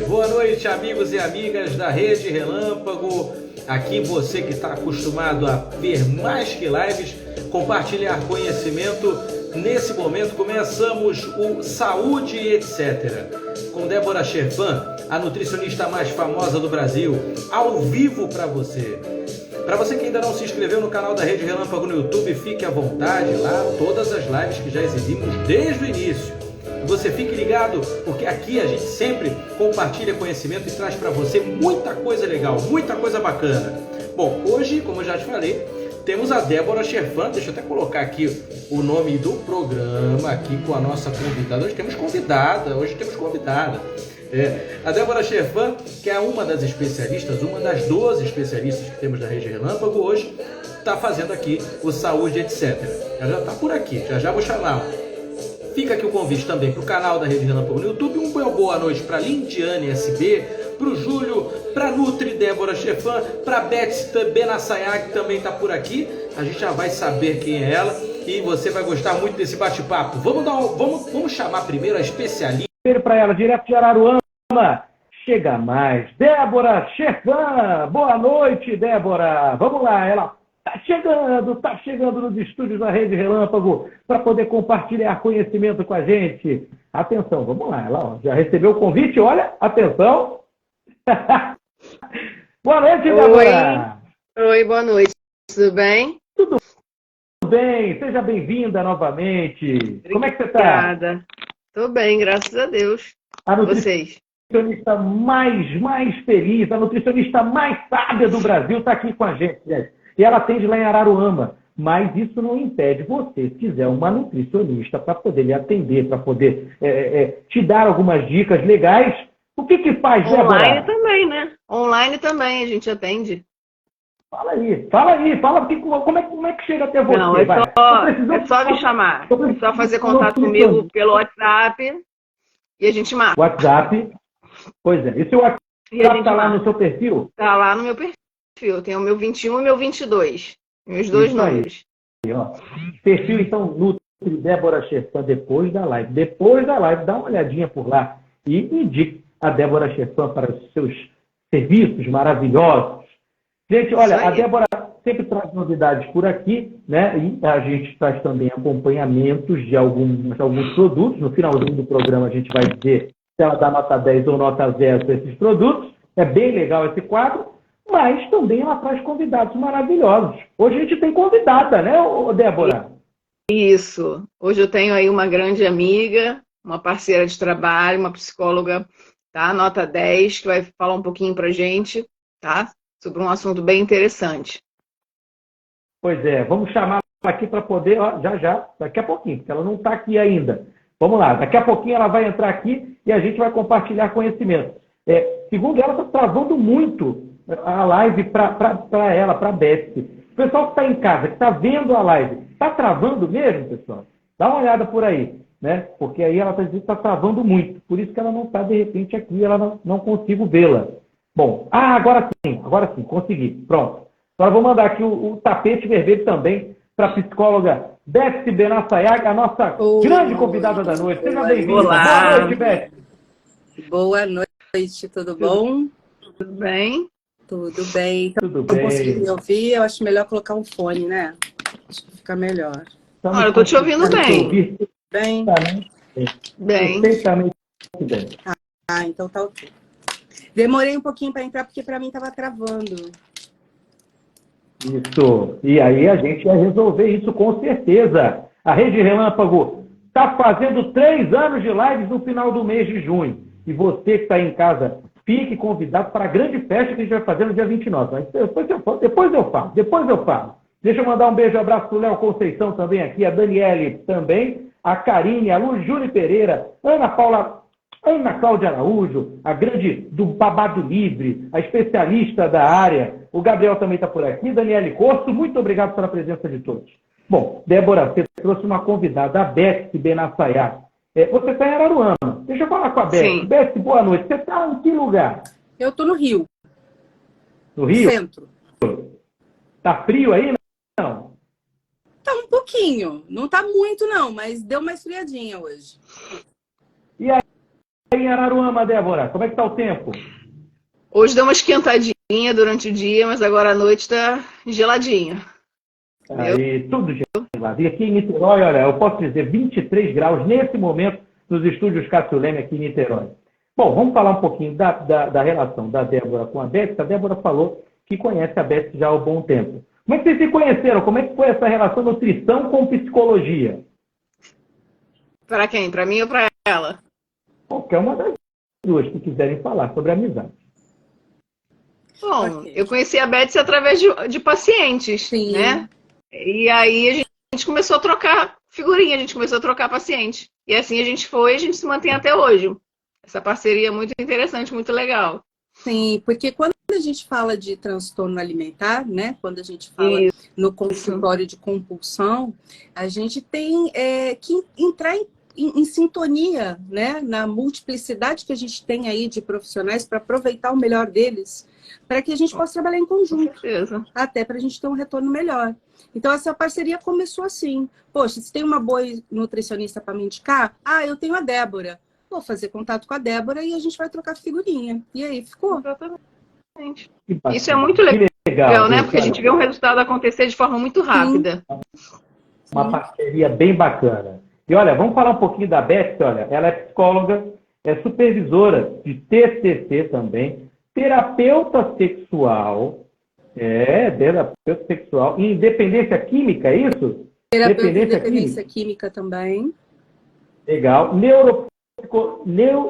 Boa noite, amigos e amigas da Rede Relâmpago. Aqui você que está acostumado a ver mais que lives, compartilhar conhecimento. Nesse momento começamos o Saúde e etc. Com Débora Cherfan, a nutricionista mais famosa do Brasil, ao vivo para você. Para você que ainda não se inscreveu no canal da Rede Relâmpago no YouTube, fique à vontade lá, todas as lives que já exibimos desde o início. Você fique ligado, porque aqui a gente sempre compartilha conhecimento e traz para você muita coisa legal, muita coisa bacana. Bom, hoje, como eu já te falei, temos a Débora Cherfan. Deixa eu até colocar aqui o nome do programa aqui com a nossa convidada. Hoje temos convidada. A Débora Cherfan, que é uma das especialistas, uma das 12 especialistas que temos da Rede Relâmpago, hoje está fazendo aqui o Saúde, etc. Ela já está por aqui, já vou chamá-la. Fica aqui o convite também para o canal da Rede Relâmpago no YouTube. Uma boa noite para Lindiane SB, para o Júlio, para Nutri Débora Cherfan, para Betsy Benassayag, que também está por aqui. A gente já vai saber quem é ela e você vai gostar muito desse bate-papo. Vamos chamar primeiro a especialista. Para ela, direto de Araruama. Chega mais. Débora Cherfan. Boa noite, Débora. Vamos lá, ela tá chegando nos estúdios da Rede Relâmpago para poder compartilhar conhecimento com a gente. Atenção, vamos lá, ela já recebeu o convite, olha, atenção. Boa noite, Débora. Oi, boa noite, tudo bem? Tudo bem, seja bem-vinda novamente. Obrigada. Como é que você está? Obrigada. Estou bem, graças a Deus. Vocês? A nutricionista mais feliz, a nutricionista mais sábia do Brasil está aqui com a gente, gente. E ela atende lá em Araruama. Mas isso não impede você, se quiser uma nutricionista para poder lhe atender, para poder te dar algumas dicas legais. O que faz, Débora? Online também, né? Online também a gente atende. Fala aí, porque como é que chega até você? Não, é só me chamar. É só fazer contato comigo pelo WhatsApp e a gente marca. WhatsApp, pois é. E seu WhatsApp está lá no seu perfil? Está lá no meu perfil. Eu tenho o meu 21 e o meu 22. Meus dois números. Aí, ó. Perfil, então, Nutri Débora Cherfan, depois da live. Depois da live, dá uma olhadinha por lá e indique a Débora Cherfan para os seus serviços maravilhosos. Gente, olha, a Débora sempre traz novidades por aqui, né? E a gente traz também acompanhamentos de alguns produtos. No finalzinho do programa, a gente vai dizer se ela dá nota 10 ou nota 0 para esses produtos. É bem legal esse quadro. Mas também ela traz convidados maravilhosos. Hoje a gente tem convidada, né, Débora? Isso. Hoje eu tenho aí uma grande amiga, uma parceira de trabalho, uma psicóloga, tá? Nota 10, que vai falar um pouquinho pra gente, tá? Sobre um assunto bem interessante. Pois é, vamos chamar ela aqui para poder, ó, já, daqui a pouquinho, porque ela não está aqui ainda. Vamos lá, daqui a pouquinho ela vai entrar aqui e a gente vai compartilhar conhecimento. Segundo ela, está travando muito a live para ela, para a Betsy. O pessoal que está em casa, que está vendo a live, está travando mesmo, pessoal? Dá uma olhada por aí, né? Porque aí ela está dizendo que está travando muito. Por isso que ela não está, de repente, aqui, ela não consigo vê-la. Bom, agora sim, consegui. Pronto. Agora vou mandar aqui o tapete vermelho também para a psicóloga Betsy Benassayag, a nossa grande convidada da noite. Seja bem-vinda. Boa noite, Betsy. Boa noite, tudo bom? Tudo bem? Tudo bem. Tudo Não bem. consegui me ouvir, eu acho melhor colocar um fone, né? Acho que fica melhor. Estamos eu estou te ouvindo bem. Bem? Bem. Perfeitamente bem. Então tá ok. Demorei um pouquinho para entrar, porque para mim estava travando. Isso. E aí a gente vai resolver isso com certeza. A Rede Relâmpago está fazendo 3 anos de lives no final do mês de junho. E você que está em casa, fique convidado para a grande festa que a gente vai fazer no dia 29. Mas depois eu falo. Deixa eu mandar um beijo e abraço para o Léo Conceição também aqui, a Daniele também, a Karine, a Lu Júlia Pereira, Ana Cláudia Araújo, a grande do Babado Livre, a especialista da área. O Gabriel também está por aqui, Daniele Corso, muito obrigado pela presença de todos. Bom, Débora, você trouxe uma convidada, a Betsy Benassayag. Você está em Araruama. Deixa eu falar com a Betsy. Sim. Betsy, boa noite. Você está em que lugar? Eu tô no Rio. No Rio? Centro. Tá frio aí? Não. Tá um pouquinho. Não tá muito, não, mas deu uma esfriadinha hoje. E em Araruama, Débora? Como é que tá o tempo? Hoje deu uma esquentadinha durante o dia, mas agora à noite tá geladinho. Aí, tudo gelado. E aqui em Niterói, olha, eu posso dizer 23 graus nesse momento nos estúdios Cássio Leme aqui em Niterói. Bom, vamos falar um pouquinho da relação da Débora com a Beth. A Débora falou que conhece a Beth já há um bom tempo. Como é que vocês se conheceram? Como é que foi essa relação nutrição com psicologia? Para quem? Para mim ou para ela? Qualquer uma das duas que quiserem falar sobre amizade. Bom, eu conheci a Beth através de pacientes, Sim. né? E aí a gente começou a trocar figurinha, a gente começou a trocar paciente. E assim a gente se mantém até hoje. Essa parceria é muito interessante, muito legal. Sim, porque quando a gente fala de transtorno alimentar, né? Quando a gente fala no consultório de compulsão, a gente tem que entrar em sintonia, né? Na multiplicidade que a gente tem aí de profissionais para aproveitar o melhor deles, para que a gente possa trabalhar em conjunto, Com certeza. até para a gente ter um retorno melhor. Então, essa parceria começou assim. Poxa, se tem uma boa nutricionista para me indicar, eu tenho a Débora. Vou fazer contato com a Débora e a gente vai trocar figurinha. E aí, ficou? Exatamente. Isso é muito legal, né? Porque a gente vê um resultado acontecer de forma muito rápida. Uma parceria bem bacana. E olha, vamos falar um pouquinho da Beth. Olha, ela é psicóloga, é supervisora de TCC também, terapeuta sexual, terapeuta sexual, e independência química, é isso? Terapeuta de dependência química também. Legal.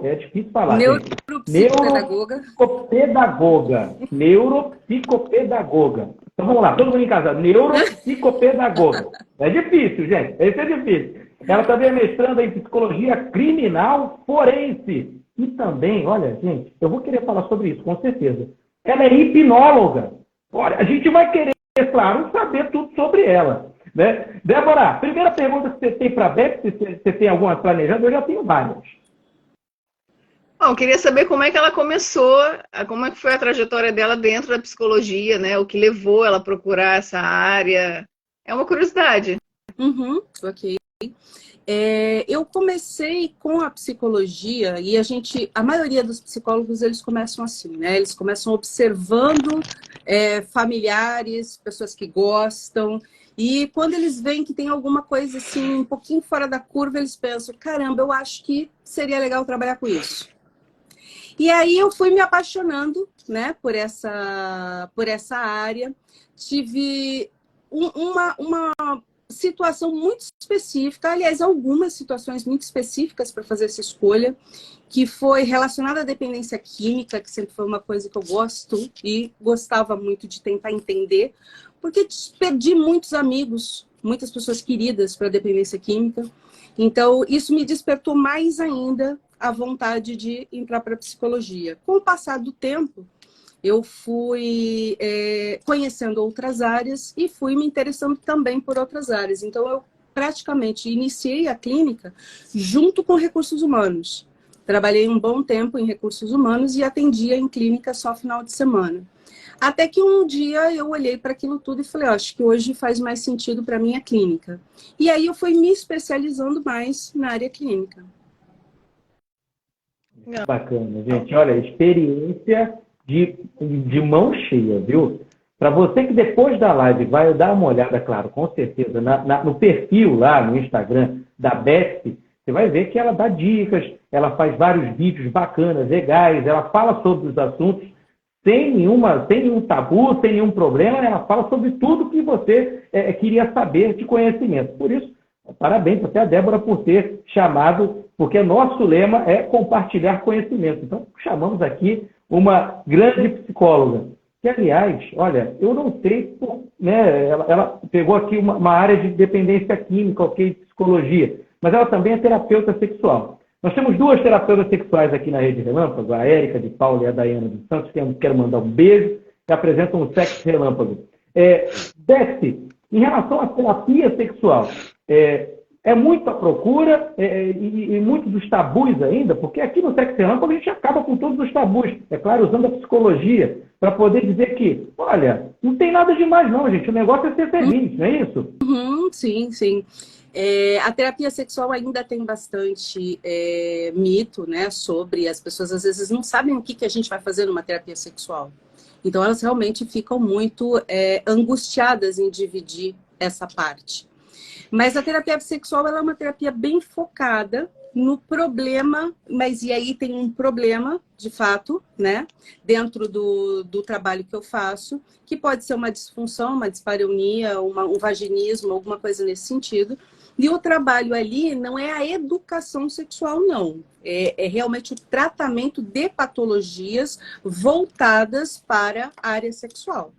É difícil falar. Neuropsicopedagoga. Neuropsicopedagoga. Então vamos lá, todo mundo em casa. Neuropsicopedagoga. É difícil, gente. Esse é difícil. Ela também é mestranda em psicologia criminal forense. E também, olha, gente, eu vou querer falar sobre isso, com certeza. Ela é hipnóloga. Olha, a gente vai querer, claro, saber tudo sobre ela. Né? Débora, primeira pergunta que você tem para a Beth, se você tem alguma planejada, eu já tenho várias. Bom, eu queria saber como é que ela começou, como é que foi a trajetória dela dentro da psicologia, né? O que levou ela a procurar essa área. É uma curiosidade. Ok. Eu comecei com a psicologia e a maioria dos psicólogos, eles começam assim, né? Eles começam observando familiares, pessoas que gostam. E quando eles veem que tem alguma coisa assim, um pouquinho fora da curva, eles pensam, caramba, eu acho que seria legal trabalhar com isso. E aí eu fui me apaixonando, né, por essa área. Tive uma situação muito específica, aliás, algumas situações muito específicas para fazer essa escolha, que foi relacionada à dependência química, que sempre foi uma coisa que eu gosto e gostava muito de tentar entender, porque perdi muitos amigos, muitas pessoas queridas para a dependência química. Então, isso me despertou mais ainda a vontade de entrar para a psicologia. Com o passar do tempo, eu fui conhecendo outras áreas e fui me interessando também por outras áreas. Então, eu praticamente iniciei a clínica junto com recursos humanos. Trabalhei um bom tempo em recursos humanos e atendia em clínica só final de semana. Até que um dia eu olhei para aquilo tudo e falei, acho que hoje faz mais sentido para mim a clínica. E aí eu fui me especializando mais na área clínica. Bacana, gente. Olha, experiência de mão cheia, viu? Para você que depois da live vai dar uma olhada, claro, com certeza, no perfil lá no Instagram da Beth, você vai ver que ela dá dicas, ela faz vários vídeos bacanas, legais, ela fala sobre os assuntos sem nenhum tabu, sem nenhum problema, ela fala sobre tudo que você queria saber de conhecimento. Por isso, parabéns até a Débora por ter chamado, porque nosso lema é compartilhar conhecimento. Então, chamamos aqui uma grande psicóloga. Que, aliás, olha, eu não sei, né, ela pegou aqui uma área de dependência química, ok, psicologia, mas ela também é terapeuta sexual. Nós temos duas terapeutas sexuais aqui na Rede Relâmpago, a Érica de Paula e a Daiana dos Santos, que eu quero mandar um beijo, que apresentam o Sexo Relâmpago. Beth, em relação à terapia sexual, É muito a procura e muito dos tabus ainda, porque aqui no Sexy Relâmpago a gente acaba com todos os tabus, é claro, usando a psicologia, para poder dizer que, olha, não tem nada demais não, gente, o negócio é ser feliz, não é isso? Sim, sim. A terapia sexual ainda tem bastante mito, né, sobre as pessoas às vezes não sabem o que a gente vai fazer numa terapia sexual. Então elas realmente ficam muito angustiadas em dividir essa parte. Mas a terapia sexual ela é uma terapia bem focada no problema, mas e aí tem um problema, de fato, né, dentro do trabalho que eu faço, que pode ser uma disfunção, uma dispareunia, um vaginismo, alguma coisa nesse sentido. E o trabalho ali não é a educação sexual, não. É realmente o tratamento de patologias voltadas para a área sexual.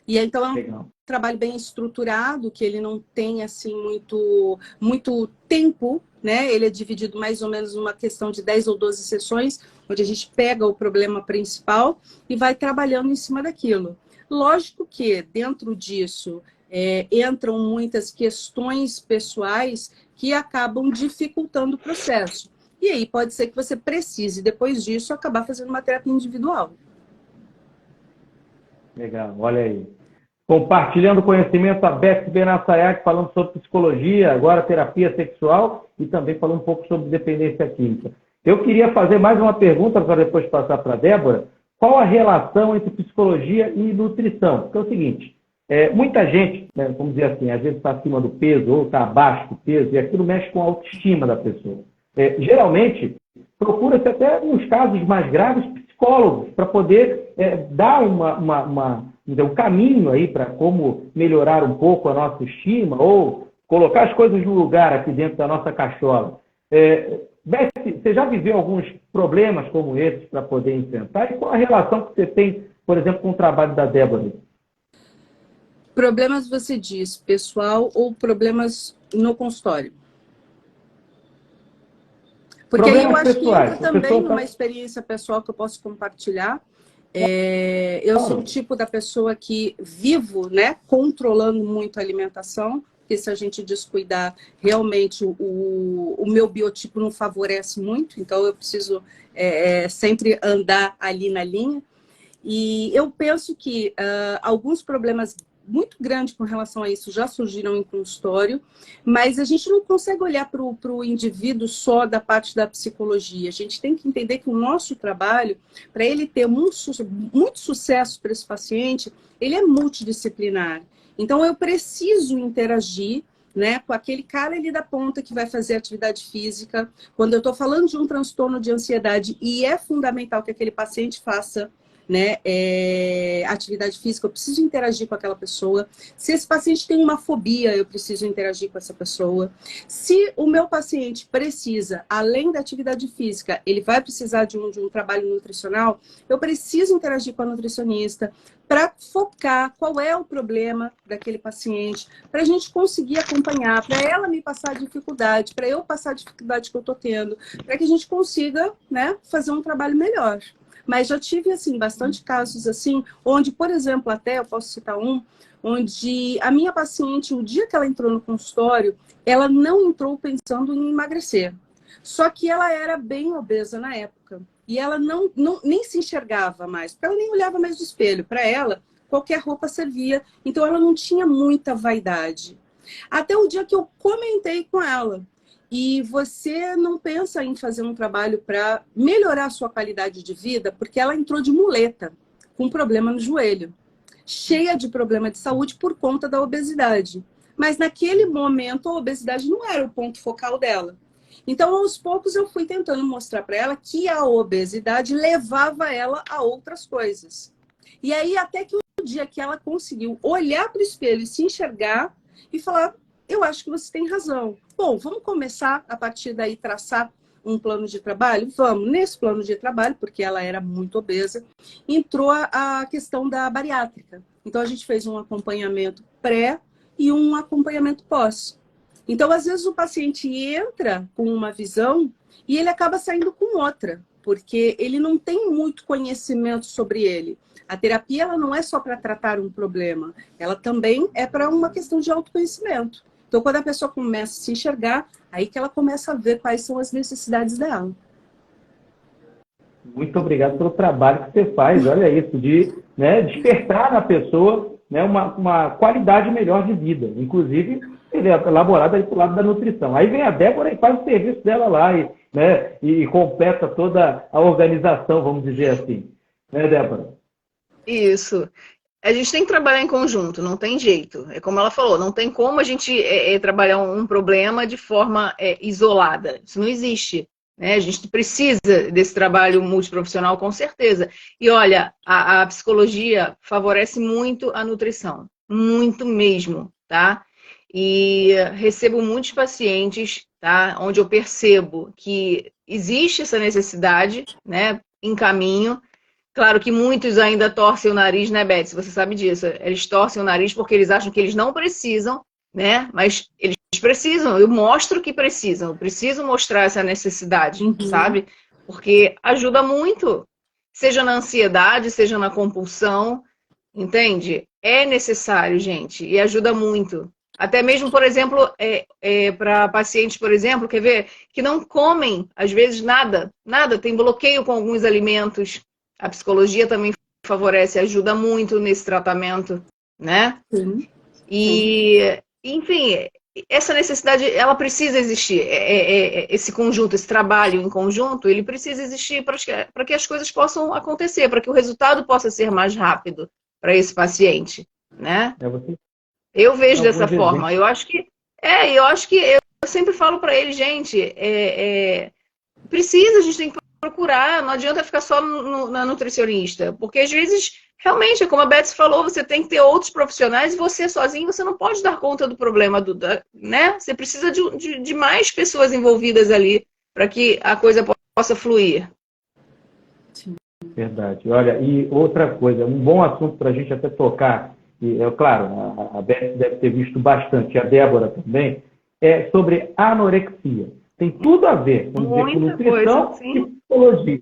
E então é um trabalho bem estruturado, que ele não tem assim muito tempo, né? Ele é dividido mais ou menos numa questão de 10 ou 12 sessões, onde a gente pega o problema principal e vai trabalhando em cima daquilo. Lógico que dentro disso entram muitas questões pessoais que acabam dificultando o processo. E aí pode ser que você precise, depois disso, acabar fazendo uma terapia individual. Legal, olha aí. Compartilhando conhecimento, a Beth Benassayak falando sobre psicologia, agora terapia sexual e também falando um pouco sobre dependência química. Eu queria fazer mais uma pergunta para depois passar para a Débora. Qual a relação entre psicologia e nutrição? Porque é o seguinte, muita gente, né, vamos dizer assim, às vezes está acima do peso ou está abaixo do peso e aquilo mexe com a autoestima da pessoa. Geralmente, procura-se até, nos casos mais graves, psicólogos para poder dar um caminho aí para como melhorar um pouco a nossa estima ou colocar as coisas no lugar aqui dentro da nossa cachola. Beth, você já viveu alguns problemas como esses para poder enfrentar? E qual a relação que você tem, por exemplo, com o trabalho da Débora? Problemas, você diz, pessoal ou problemas no consultório? Porque aí eu acho que entra também numa experiência pessoal que eu posso compartilhar. Eu sou o tipo da pessoa que vivo, né, controlando muito a alimentação, porque se a gente descuidar, realmente o meu biotipo não favorece muito, então eu preciso sempre andar ali na linha. E eu penso que alguns problemas muito grandes com relação a isso já surgiram em consultório, mas a gente não consegue olhar para o indivíduo só da parte da psicologia. A gente tem que entender que o nosso trabalho, para ele ter muito sucesso para esse paciente, ele é multidisciplinar. Então, eu preciso interagir, né, com aquele cara ali da ponta que vai fazer atividade física. Quando eu estou falando de um transtorno de ansiedade, e é fundamental que aquele paciente faça, né, atividade física, eu preciso interagir com aquela pessoa. Se esse paciente tem uma fobia, eu preciso interagir com essa pessoa. Se o meu paciente precisa, além da atividade física, ele vai precisar de um trabalho nutricional, eu preciso interagir com a nutricionista para focar qual é o problema daquele paciente, para a gente conseguir acompanhar, para ela me passar a dificuldade, para eu passar a dificuldade que eu estou tendo, para que a gente consiga, né, fazer um trabalho melhor. Mas já tive, assim, bastante casos, assim, onde, por exemplo, até eu posso citar onde a minha paciente, o dia que ela entrou no consultório, ela não entrou pensando em emagrecer. Só que ela era bem obesa na época. E ela nem se enxergava mais, porque ela nem olhava mais no espelho. Para ela, qualquer roupa servia. Então, ela não tinha muita vaidade. Até o dia que eu comentei com ela. E você não pensa em fazer um trabalho para melhorar a sua qualidade de vida, porque ela entrou de muleta, com problema no joelho, cheia de problema de saúde por conta da obesidade. Mas naquele momento a obesidade não era o ponto focal dela. Então, aos poucos, eu fui tentando mostrar para ela que a obesidade levava ela a outras coisas. E aí, até que o dia que ela conseguiu olhar para o espelho e se enxergar e falar: eu acho que você tem razão. Bom, vamos começar a partir daí traçar um plano de trabalho? Vamos. Nesse plano de trabalho, porque ela era muito obesa, entrou a questão da bariátrica. Então, a gente fez um acompanhamento pré e um acompanhamento pós. Então, às vezes, o paciente entra com uma visão e ele acaba saindo com outra, porque ele não tem muito conhecimento sobre ele. A terapia ela não é só para tratar um problema, ela também é para uma questão de autoconhecimento. Então, quando a pessoa começa a se enxergar, aí que ela começa a ver quais são as necessidades dela. Muito obrigado pelo trabalho que você faz, olha isso, de despertar na pessoa uma qualidade melhor de vida, inclusive ele é elaborado aí para o lado da nutrição. Aí vem a Débora e faz o serviço dela lá e completa toda a organização, vamos dizer assim. Né, Débora? Isso. A gente tem que trabalhar em conjunto, não tem jeito. É como ela falou, não tem como a gente trabalhar um problema de forma isolada. Isso não existe. Né? A gente precisa desse trabalho multiprofissional, com certeza. E olha, a psicologia favorece muito a nutrição. Muito mesmo, tá? E recebo muitos pacientes, tá? Onde eu percebo que existe essa necessidade, né? Em caminho. Claro que muitos ainda torcem o nariz, né, Beth? Você sabe disso. Eles torcem o nariz porque eles acham que eles não precisam, né? Mas eles precisam. Eu mostro que precisam. Eu preciso mostrar essa necessidade, sabe? Porque ajuda muito. Seja na ansiedade, seja na compulsão. Entende? É necessário, gente. E ajuda muito. Até mesmo, por exemplo, para pacientes, por exemplo, quer ver? Que não comem, às vezes, nada. Nada. Tem bloqueio com alguns alimentos. A psicologia também favorece, ajuda muito nesse tratamento, né? Sim. E, enfim, essa necessidade, ela precisa existir. Esse conjunto, esse trabalho em conjunto, ele precisa existir para que as coisas possam acontecer, para que o resultado possa ser mais rápido para esse paciente, né? Eu vejo dessa forma. Eu acho que eu sempre falo para ele, gente, a gente tem que procurar, não adianta ficar só na nutricionista, porque às vezes, realmente, como a Beth falou, você tem que ter outros profissionais e você sozinho, você não pode dar conta do problema, né? Você precisa de mais pessoas envolvidas ali para que a coisa possa fluir. Sim. Verdade. Olha, e outra coisa, um bom assunto para a gente até tocar, e claro, a Beth deve ter visto bastante, a Débora também, é sobre anorexia. Tem tudo a ver com nutrição e psicologia.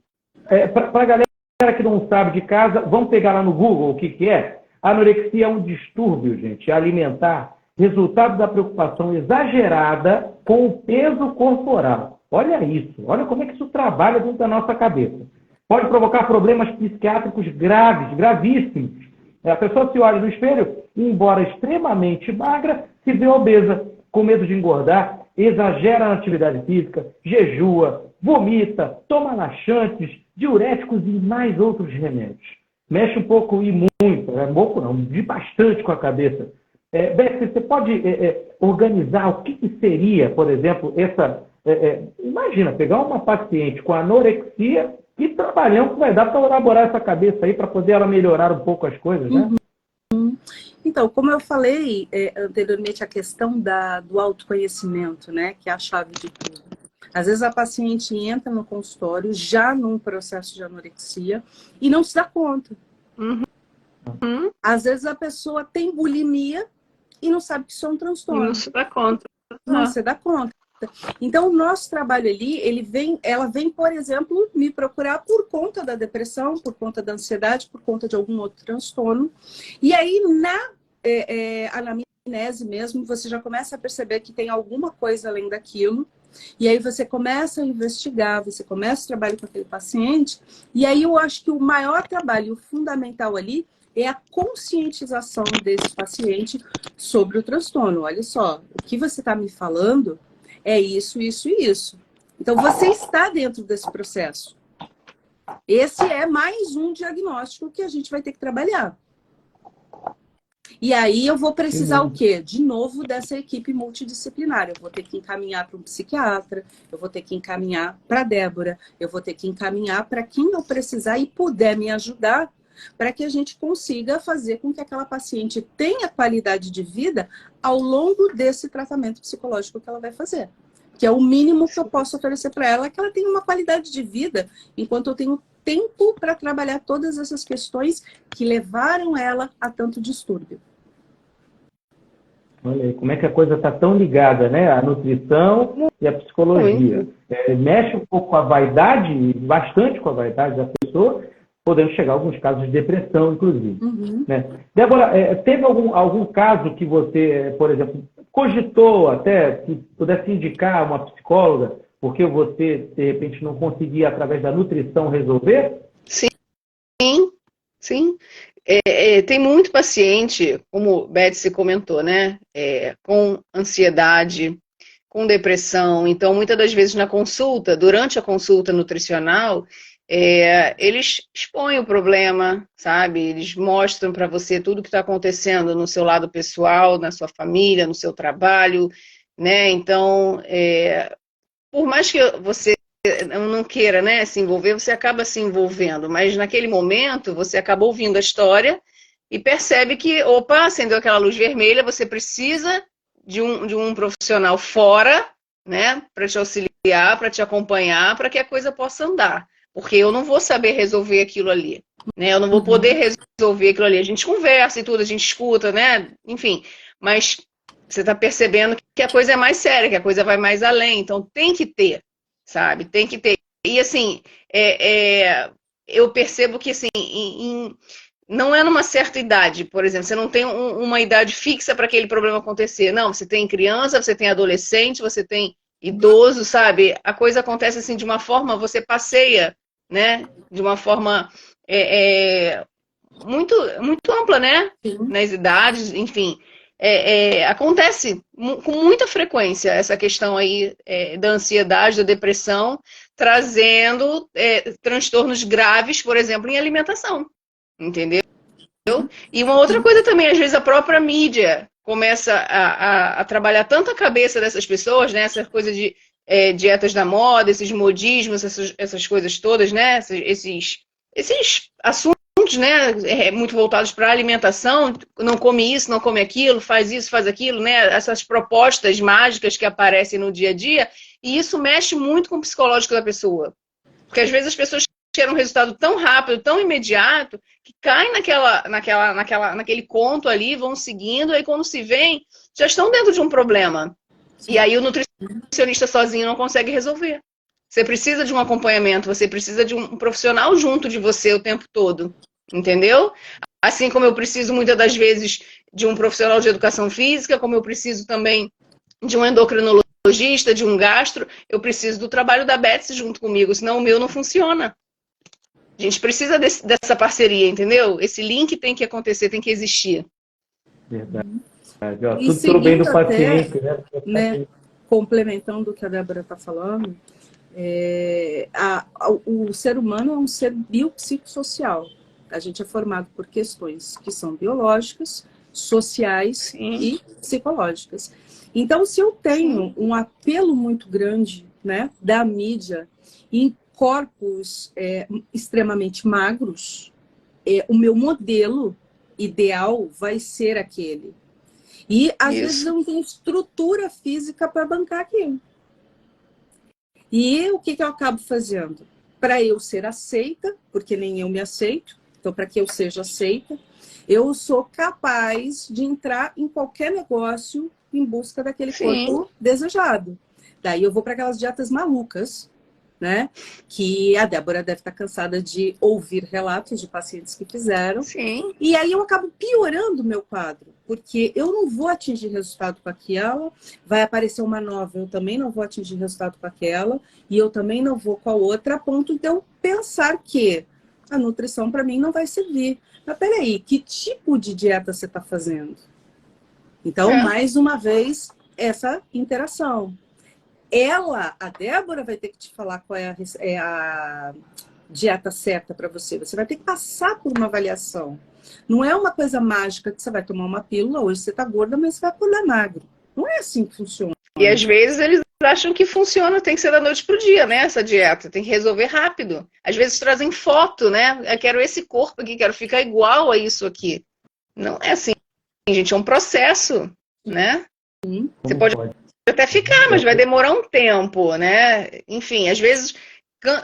Para a galera que não sabe de casa, vamos pegar lá no Google o que é. A anorexia é um distúrbio, gente, alimentar, resultado da preocupação exagerada com o peso corporal. Olha isso, olha como é que isso trabalha dentro da nossa cabeça. Pode provocar problemas psiquiátricos graves, gravíssimos. A pessoa se olha no espelho e, embora extremamente magra, se vê obesa, com medo de engordar, exagera na atividade física, jejua, vomita, toma laxantes, diuréticos e mais outros remédios. Mexe um pouco e muito, pouco não, de bastante com a cabeça. Beth, você pode organizar o que seria, por exemplo, imagina, pegar uma paciente com anorexia e trabalhar o que vai dar para elaborar essa cabeça aí, para poder ela melhorar um pouco as coisas, né? Então, como eu falei anteriormente, a questão do autoconhecimento, né, que é a chave de tudo. Às vezes a paciente entra no consultório já num processo de anorexia e não se dá conta. Às vezes a pessoa tem bulimia e não sabe que isso é um transtorno. Não se dá conta. Não se dá conta. Então, o nosso trabalho ali, ela vem, por exemplo, me procurar por conta da depressão, por conta da ansiedade, por conta de algum outro transtorno. E aí, na anamnese mesmo, você já começa a perceber que tem alguma coisa além daquilo. E aí você começa a investigar, você começa o trabalho com aquele paciente. E aí eu acho que o maior trabalho, o fundamental ali, é a conscientização desse paciente sobre o transtorno. Olha só, o que você está me falando é isso, isso e isso. Então, você está dentro desse processo. Esse é mais um diagnóstico que a gente vai ter que trabalhar. E aí eu vou precisar o quê? De novo, dessa equipe multidisciplinar. Eu vou ter que encaminhar para um psiquiatra, eu vou ter que encaminhar para a Débora, eu vou ter que encaminhar para quem eu precisar e puder me ajudar, para que a gente consiga fazer com que aquela paciente tenha qualidade de vida ao longo desse tratamento psicológico que ela vai fazer. Que é o mínimo que eu posso oferecer para ela, que ela tenha uma qualidade de vida, enquanto eu tenho tempo para trabalhar todas essas questões que levaram ela a tanto distúrbio. Olha aí, como é que a coisa está tão ligada, né? A nutrição e a psicologia. Mexe um pouco com a vaidade, bastante com a vaidade da pessoa, podendo chegar a alguns casos de depressão, inclusive. Né? Débora, teve algum caso que você, por exemplo, cogitou até, se pudesse indicar uma psicóloga, porque você, de repente, não conseguia, através da nutrição, resolver? Sim, sim. Tem muito paciente, como Betsy comentou, né? Com ansiedade, com depressão. Então, muitas das vezes na consulta, durante a consulta nutricional, eles expõem o problema, sabe? Eles mostram para você tudo o que está acontecendo no seu lado pessoal, na sua família, no seu trabalho, né? Então, por mais que você não queira, né, se envolver, você acaba se envolvendo, mas naquele momento você acaba ouvindo a história e percebe que, opa, acendeu aquela luz vermelha, você precisa de um profissional fora, né, para te auxiliar, para te acompanhar, para que a coisa possa andar. Porque eu não vou saber resolver aquilo ali, né? Eu não vou poder resolver aquilo ali. A gente conversa e tudo, a gente escuta, né? Enfim, mas você está percebendo que a coisa é mais séria, que a coisa vai mais além. Então tem que ter, sabe? Tem que ter. E assim, eu percebo que assim, não é numa certa idade, por exemplo, você não tem uma idade fixa para aquele problema acontecer. Não, você tem criança, você tem adolescente, você tem idoso, sabe? A coisa acontece assim de uma forma, você passeia, né? De uma forma muito, muito ampla, né? Nas idades, enfim. Acontece com muita frequência essa questão aí da ansiedade, da depressão, trazendo transtornos graves, por exemplo, em alimentação, entendeu? E uma outra coisa também, às vezes a própria mídia começa a trabalhar tanto a cabeça dessas pessoas, né? Essa coisa de dietas da moda, esses modismos, essas coisas todas, né? Esses assuntos, né, muito voltados para a alimentação, não come isso, não come aquilo, faz isso, faz aquilo, né, essas propostas mágicas que aparecem no dia a dia, e isso mexe muito com o psicológico da pessoa. Porque às vezes as pessoas querem um resultado tão rápido, tão imediato, que caem naquele conto ali, vão seguindo, aí quando se veem, já estão dentro de um problema. E aí o nutricionista sozinho não consegue resolver. Você precisa de um acompanhamento, você precisa de um profissional junto de você o tempo todo, entendeu? Assim como eu preciso muitas das vezes de um profissional de educação física, como eu preciso também de um endocrinologista, de um gastro, eu preciso do trabalho da Betsy junto comigo, senão o meu não funciona. A gente precisa dessa parceria, entendeu? Esse link tem que acontecer, tem que existir. Verdade. Tudo bem do paciente, né? Complementando o que a Débora está falando, o ser humano é um ser biopsicossocial. A gente é formado por questões que são biológicas, sociais e psicológicas. Então, se eu tenho um apelo muito grande, né, da mídia em corpos extremamente magros, o meu modelo ideal vai ser aquele. E, às vezes, eu não tenho estrutura física para bancar aquilo. E o que eu acabo fazendo? Para eu ser aceita, porque nem eu me aceito, então para que eu seja aceita, eu sou capaz de entrar em qualquer negócio em busca daquele corpo desejado. Daí eu vou para aquelas dietas malucas, né? Que a Débora deve estar cansada de ouvir relatos de pacientes que fizeram. Sim. E aí eu acabo piorando o meu quadro, porque eu não vou atingir resultado com aquela, vai aparecer uma nova, eu também não vou atingir resultado com aquela, e eu também não vou com a outra, a ponto de eu pensar que a nutrição para mim não vai servir. Mas peraí, que tipo de dieta você está fazendo? Então, mais uma vez, essa interação. A Débora vai ter que te falar qual é a dieta certa para você. Você vai ter que passar por uma avaliação. Não é uma coisa mágica que você vai tomar uma pílula, hoje você está gorda, mas você vai acordar magro. Não é assim que funciona. E às vezes eles acham que funciona, tem que ser da noite pro dia, né? Essa dieta, tem que resolver rápido. Às vezes trazem foto, né? Eu quero esse corpo aqui, quero ficar igual a isso aqui. Não é assim, gente, é um processo, né? Você pode até ficar, mas vai demorar um tempo, né? Enfim, às vezes,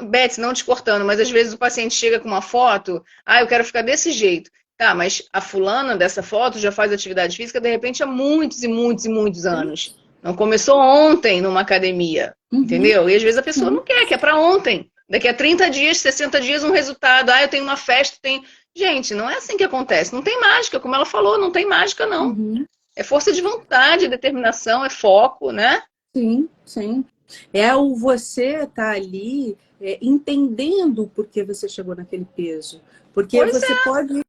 Betsy, não te cortando, mas às vezes o paciente chega com uma foto, eu quero ficar desse jeito. Tá, mas a fulana dessa foto já faz atividade física, de repente, há muitos e muitos e muitos anos. Não começou ontem numa academia, entendeu? E às vezes a pessoa não quer, quer para ontem. Daqui a 30 dias, 60 dias, um resultado. Eu tenho uma festa, Gente, não é assim que acontece. Não tem mágica, como ela falou, não tem mágica, não. É força de vontade, é determinação, é foco, né? Sim, sim. É o você estar ali entendendo por que você chegou naquele peso. Porque Pois você pode.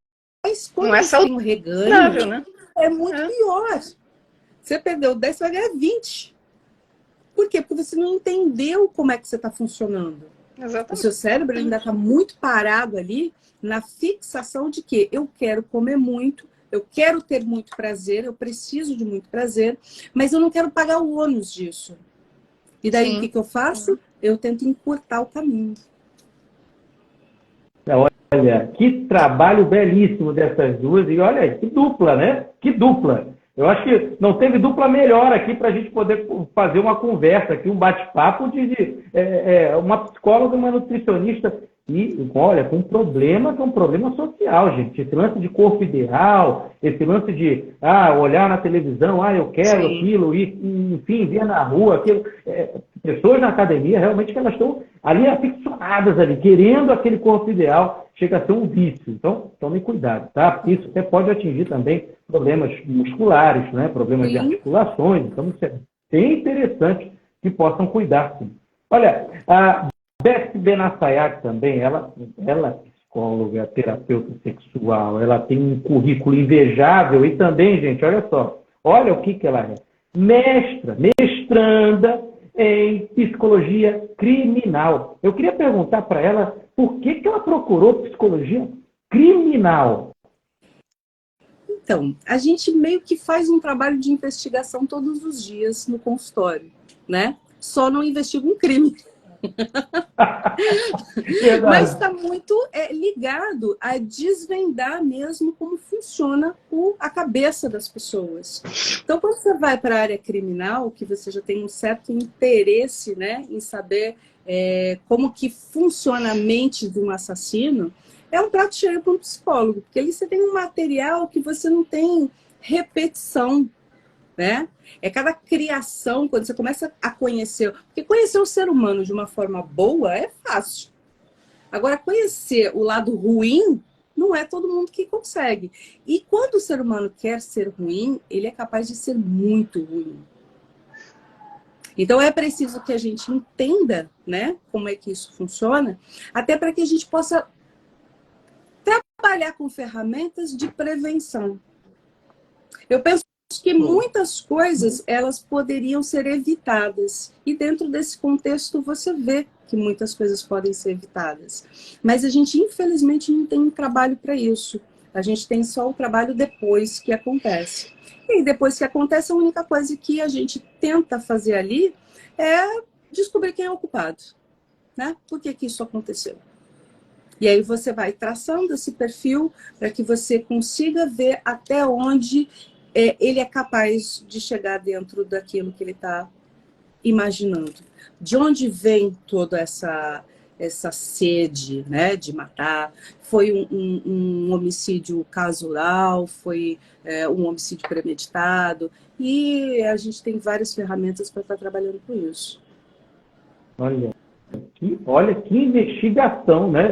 Mas não quando é você tem um reganho, saudável, né? é muito É, pior. Você perdeu 10, você vai ganhar 20. Por quê? Porque você não entendeu como é que você está funcionando. O exatamente. seu cérebro ainda está muito parado ali na fixação de que eu quero comer muito, eu quero ter muito prazer, eu preciso de muito prazer, mas eu não quero pagar o ônus disso. E daí o Sim. que eu faço? Eu tento encurtar o caminho. Olha, que trabalho belíssimo dessas duas. E olha aí, que dupla, né? Que dupla. Eu acho que não teve dupla melhor aqui para a gente poder fazer uma conversa aqui, um bate-papo de uma psicóloga e uma nutricionista. E, olha, com um problema que é um problema social, gente. Esse lance de corpo ideal, esse lance de olhar na televisão, eu quero Sim. aquilo, e, enfim, ver na rua aquilo. Pessoas na academia, realmente, que elas estão ali aficionadas ali, querendo aquele corpo ideal, chega a ser um vício. Então, tome cuidado, tá? Porque isso até pode atingir também problemas musculares, né? Problemas de Sim. articulações. Então, isso é bem interessante que possam cuidar, sim. Olha, a Beth Benassayag também, ela é psicóloga, terapeuta sexual, ela tem um currículo invejável e também, gente, olha só, olha o que ela é. Mestranda em psicologia criminal. Eu queria perguntar para ela por que ela procurou psicologia criminal. Então, a gente meio que faz um trabalho de investigação todos os dias no consultório, né? Só não investiga um crime. Mas está muito ligado a desvendar mesmo como funciona a cabeça das pessoas. Então, quando você vai para a área criminal, que você já tem um certo interesse, né, em saber como que funciona a mente de um assassino, é um prato cheio para um psicólogo, porque ali você tem um material que você não tem repetição, né? É cada criação, quando você começa a conhecer. Porque conhecer o ser humano de uma forma boa é fácil. Agora, conhecer o lado ruim, não é todo mundo que consegue. E quando o ser humano quer ser ruim, ele é capaz de ser muito ruim. Então, é preciso que a gente entenda, né, como é que isso funciona, até para que a gente possa trabalhar com ferramentas de prevenção. Eu penso que muitas coisas elas poderiam ser evitadas. E dentro desse contexto você vê que muitas coisas podem ser evitadas. Mas a gente, infelizmente, não tem um trabalho para isso. A gente tem só o trabalho depois que acontece. E depois que acontece, a única coisa que a gente tenta fazer ali é descobrir quem é o culpado. Né? Por que isso aconteceu? E aí você vai traçando esse perfil para que você consiga ver até onde ele é capaz de chegar dentro daquilo que ele está imaginando. De onde vem toda essa sede, né, de matar? Foi um homicídio casual? Foi um homicídio premeditado? E a gente tem várias ferramentas para estar trabalhando com isso. Olha que investigação, né?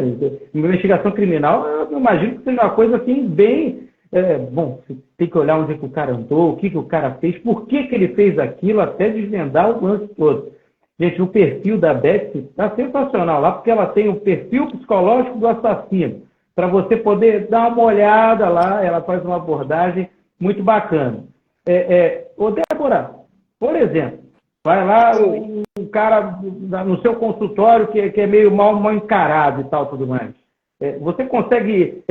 Investigação criminal, eu imagino que seja uma coisa assim bem... bom, você tem que olhar onde é que o cara andou, o que o cara fez, por que ele fez aquilo, até desvendar o lance todo. Gente, o perfil da Beth está sensacional lá, porque ela tem o perfil psicológico do assassino. Para você poder dar uma olhada lá, ela faz uma abordagem muito bacana. Ô, Débora, por exemplo, vai lá um cara no seu consultório que é meio mal encarado e tal, tudo mais. Você consegue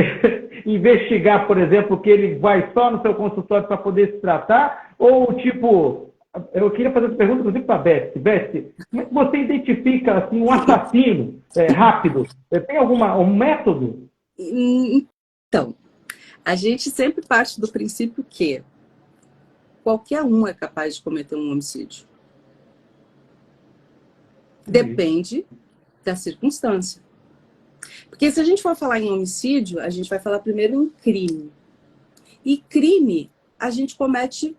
investigar, por exemplo, que ele vai só no seu consultório para poder se tratar? Ou, tipo, eu queria fazer essa pergunta, inclusive, para a Beth. Beth, como é que você identifica assim, um assassino rápido? Tem um método? Então, a gente sempre parte do princípio que qualquer um é capaz de cometer um homicídio. Depende da circunstância. Porque se a gente for falar em homicídio, a gente vai falar primeiro em crime. E crime, a gente comete,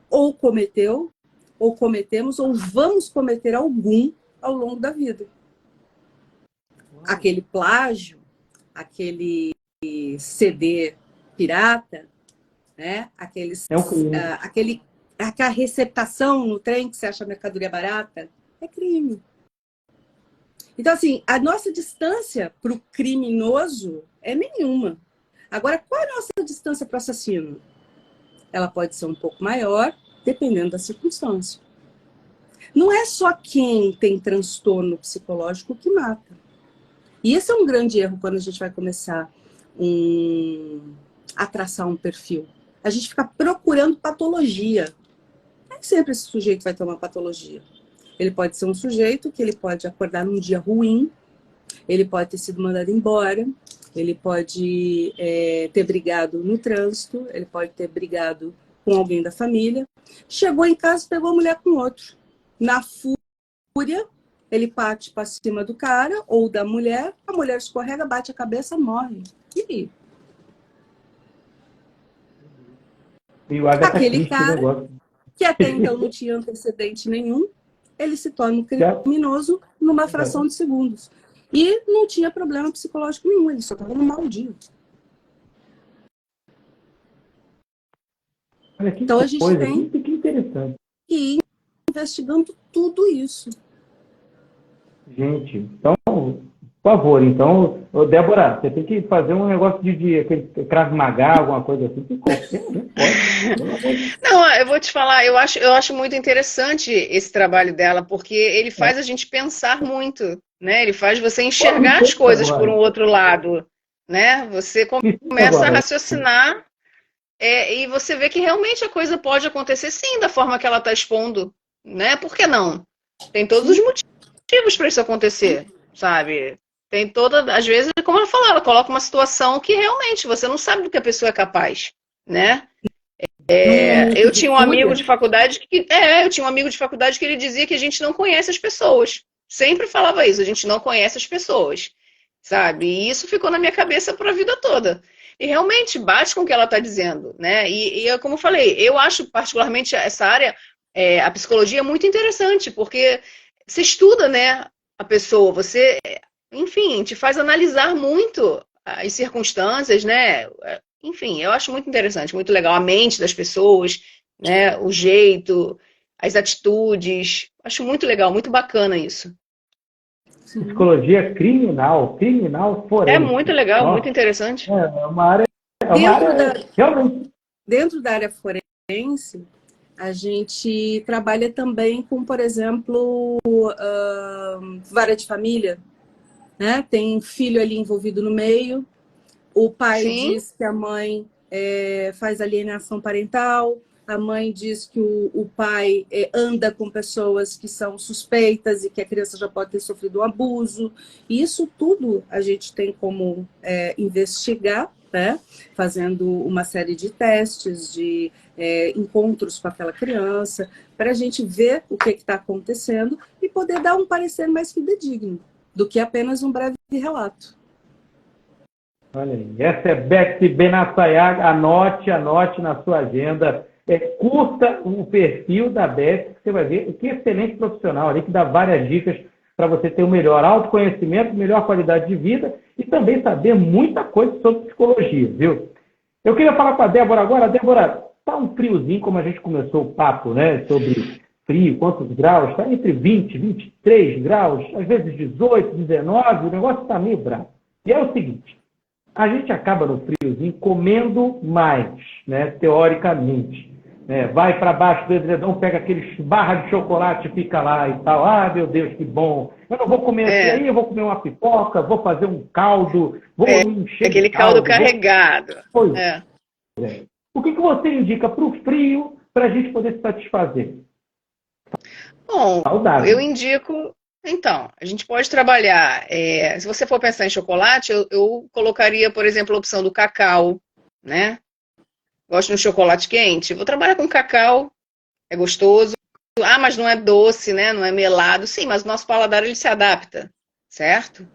ou cometeu, ou cometemos, ou vamos cometer algum ao longo da vida. Aquele plágio, aquele CD pirata, né? Aqueles, É um crime. aquela receptação no trem que você acha mercadoria barata, é crime. Então, assim, a nossa distância para o criminoso é nenhuma. Agora, qual é a nossa distância para o assassino? Ela pode ser um pouco maior, dependendo da circunstância. Não é só quem tem transtorno psicológico que mata. E esse é um grande erro quando a gente vai começar a traçar um perfil. A gente fica procurando patologia. Nem sempre esse sujeito vai ter uma patologia. Ele pode ser um sujeito que ele pode acordar num dia ruim, ele pode ter sido mandado embora, ele pode ter brigado no trânsito, ele pode ter brigado com alguém da família, chegou em casa e pegou a mulher com outro. Na fúria, ele parte para cima do cara ou da mulher, a mulher escorrega, bate a cabeça, morre. E aí? E o Agatha Aquele Christie, cara, negócio. que até então não tinha antecedente nenhum, ele se torna um criminoso numa fração de segundos. E não tinha problema psicológico nenhum, ele só estava num mau dia. Olha que Então a gente coisa, tem que interessante. que ir investigando tudo isso. Gente, então, por favor, então, Débora, você tem que fazer um negócio de aquele Krav Maga, alguma coisa assim, que qualquer um pode. Não, eu vou te falar, eu acho muito interessante esse trabalho dela, porque ele faz a gente pensar muito, né? Ele faz você enxergar as coisas por um outro lado, né? Você começa a raciocinar e você vê que realmente a coisa pode acontecer sim, da forma que ela está expondo, né? Por que não? Tem todos os motivos para isso acontecer, sabe? Tem toda, às vezes, como ela falou, ela coloca uma situação que realmente você não sabe do que a pessoa é capaz, né? Eu tinha um amigo de faculdade que ele dizia que a gente não conhece as pessoas. Sempre falava isso, a gente não conhece as pessoas, sabe? E isso ficou na minha cabeça para a vida toda. E realmente bate com o que ela está dizendo, né? E como eu falei, eu acho particularmente essa área, a psicologia é muito interessante, porque você estuda, né, a pessoa, você, enfim, te faz analisar muito as circunstâncias, né? Enfim, eu acho muito interessante, muito legal a mente das pessoas, né? O jeito, as atitudes. Acho muito legal, muito bacana isso. Psicologia criminal forense. É muito legal, muito interessante. É uma área, realmente. Dentro da área forense, a gente trabalha também com, por exemplo, vara de família, né? Tem um filho ali envolvido no meio. O pai diz que a mãe faz alienação parental, a mãe diz que o pai anda com pessoas que são suspeitas e que a criança já pode ter sofrido um abuso. E isso tudo a gente tem como investigar, né? Fazendo uma série de testes, de encontros com aquela criança, para a gente ver o que está acontecendo e poder dar um parecer mais fidedigno do que apenas um breve relato. Olha aí, essa é Beth Benassayag, anote na sua agenda, curta o perfil da Beth, que você vai ver que excelente profissional ali, que dá várias dicas para você ter o melhor autoconhecimento, melhor qualidade de vida e também saber muita coisa sobre psicologia, viu? Eu queria falar com a Débora agora. Débora, tá um friozinho, como a gente começou o papo, né, sobre frio, quantos graus, está entre 20, 23 graus, às vezes 18, 19, o negócio está meio bravo. E é o seguinte, a gente acaba no friozinho comendo mais, né, teoricamente. Né? Vai para baixo do edredom, pega aqueles barras de chocolate e fica lá e tal. Ah, meu Deus, que bom. Eu não vou comer assim, aí eu vou comer uma pipoca, vou fazer um caldo, vou encher aquele caldo carregado. Pois O que você indica para o frio para a gente poder se satisfazer? Bom, eu indico... Então, a gente pode trabalhar, se você for pensar em chocolate, eu colocaria, por exemplo, a opção do cacau, né? Gosto de um chocolate quente, vou trabalhar com cacau, é gostoso. Ah, mas não é doce, né? Não é melado. Sim, mas o nosso paladar ele se adapta, certo?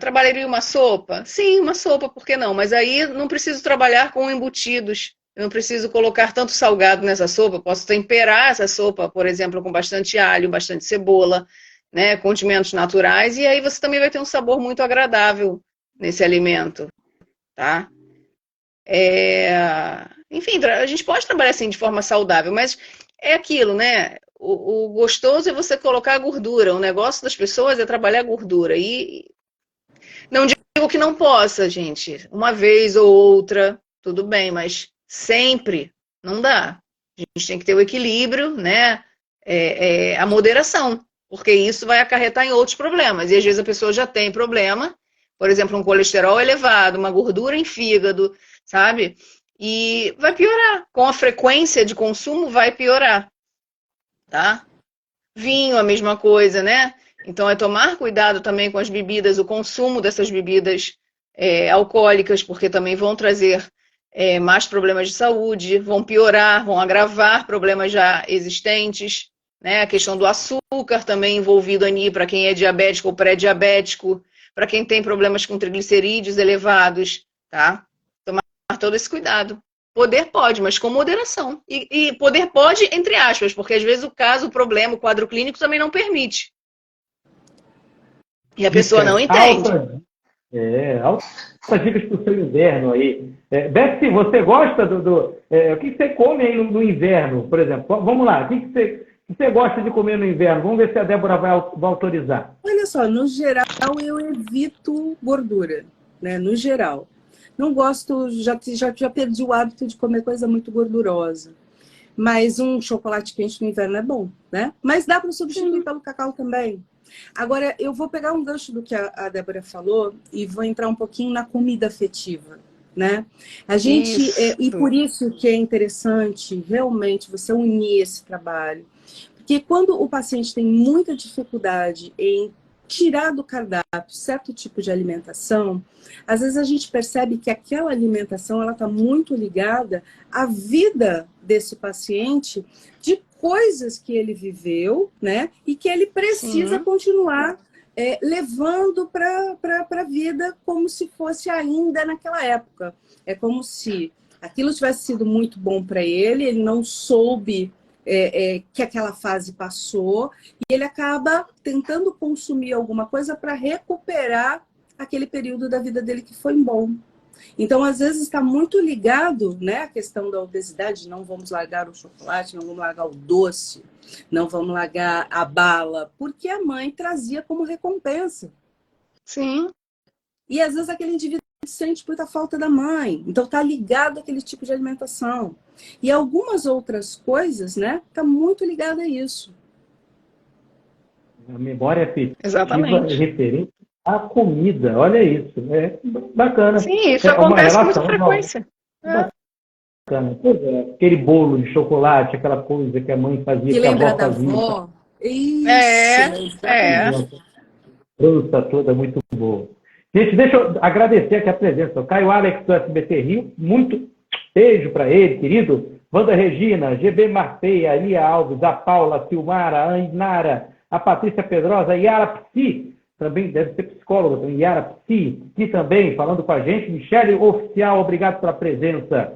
Trabalharia uma sopa? Sim, uma sopa, por que não? Mas aí não preciso trabalhar com embutidos. Eu não preciso colocar tanto salgado nessa sopa, eu posso temperar essa sopa, por exemplo, com bastante alho, bastante cebola, né, condimentos naturais, e aí você também vai ter um sabor muito agradável nesse alimento, tá? Enfim, a gente pode trabalhar assim de forma saudável, mas é aquilo, né? O gostoso é você colocar a gordura. O negócio das pessoas é trabalhar a gordura. E não digo que não possa, gente. Uma vez ou outra, tudo bem, mas sempre não dá. A gente tem que ter o equilíbrio, né? A moderação, porque isso vai acarretar em outros problemas. E às vezes a pessoa já tem problema, por exemplo, um colesterol elevado, uma gordura em fígado, sabe? E vai piorar. Com a frequência de consumo, vai piorar, tá? Vinho, a mesma coisa, né? Então, é tomar cuidado também com as bebidas, o consumo dessas bebidas alcoólicas, porque também vão trazer mais problemas de saúde, vão piorar, vão agravar problemas já existentes, né? A questão do açúcar também envolvido ali para quem é diabético ou pré-diabético, para quem tem problemas com triglicerídeos elevados, tá? Tomar todo esse cuidado. Poder pode, mas com moderação. E poder pode, entre aspas, porque às vezes o problema, o quadro clínico também não permite. E a pessoa não entende. Altas dicas para o seu inverno aí. Betsy, você gosta o que você come aí no inverno, por exemplo? Vamos lá, o que você gosta de comer no inverno? Vamos ver se a Débora vai autorizar. Olha só, no geral eu evito gordura, né? No geral. Não gosto, já perdi o hábito de comer coisa muito gordurosa. Mas um chocolate quente no inverno é bom, né? Mas dá para substituir pelo cacau também. Agora, eu vou pegar um gancho do que a Débora falou e vou entrar um pouquinho na comida afetiva, né? A gente, e por isso que é interessante realmente você unir esse trabalho. Porque quando o paciente tem muita dificuldade em tirar do cardápio certo tipo de alimentação, às vezes a gente percebe que aquela alimentação ela está muito ligada à vida desse paciente, de coisas que ele viveu, né? E que ele precisa continuar levando para a vida como se fosse ainda naquela época. É como se aquilo tivesse sido muito bom para ele não soube que aquela fase passou, e ele acaba tentando consumir alguma coisa para recuperar aquele período da vida dele que foi bom. Então, às vezes, está muito ligado, né, a questão da obesidade, não vamos largar o chocolate, não vamos largar o doce, não vamos largar a bala, porque a mãe trazia como recompensa. Sim. E, às vezes, aquele indivíduo sente muita falta da mãe. Então, está ligado àquele tipo de alimentação. E algumas outras coisas, né, está muito ligado a isso. A memória afetiva Exatamente. referente à comida. Olha isso. É bacana. Sim, isso acontece com muita frequência. Bacana. Pois é, aquele bolo de chocolate, aquela coisa que a mãe fazia, que a avó fazia. Avó. Isso. Fruta toda muito boa. Gente, deixa eu agradecer aqui a presença. O Caio Alex do SBT Rio, muito beijo para ele, querido. Wanda Regina, GB Marteia, Lia Alves, a Paula, a Silmara, a Ainara, a Patrícia Pedrosa, a Yara Psi, também deve ser psicóloga, também, Yara Psi, aqui também, falando com a gente. Michele Oficial, obrigado pela presença.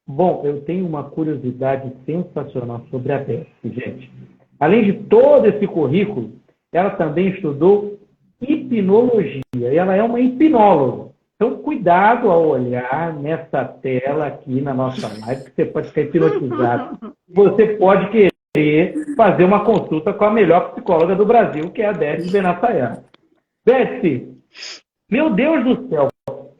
Bom, eu tenho uma curiosidade sensacional sobre a Betsy, gente. Além de todo esse currículo, ela também estudou hipnologia, e ela é uma hipnóloga. Então, cuidado ao olhar nessa tela aqui na nossa live, que você pode ficar hipnotizado. Você pode querer fazer uma consulta com a melhor psicóloga do Brasil, que é a Betsy Benassayá. Betsy, meu Deus do céu,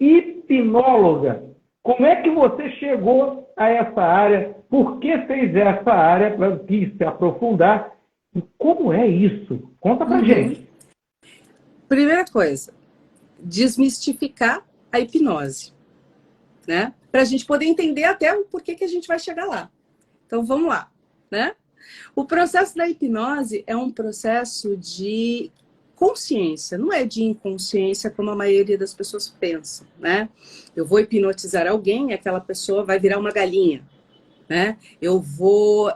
hipnóloga, como é que você chegou a essa área? Por que fez essa área? Quis se aprofundar? E como é isso? Conta pra gente. Primeira coisa, desmistificar a hipnose, né? Para a gente poder entender até o porquê que a gente vai chegar lá. Então, vamos lá, né? O processo da hipnose é um processo de consciência, não é de inconsciência como a maioria das pessoas pensa, né? Eu vou hipnotizar alguém e aquela pessoa vai virar uma galinha, né? Eu vou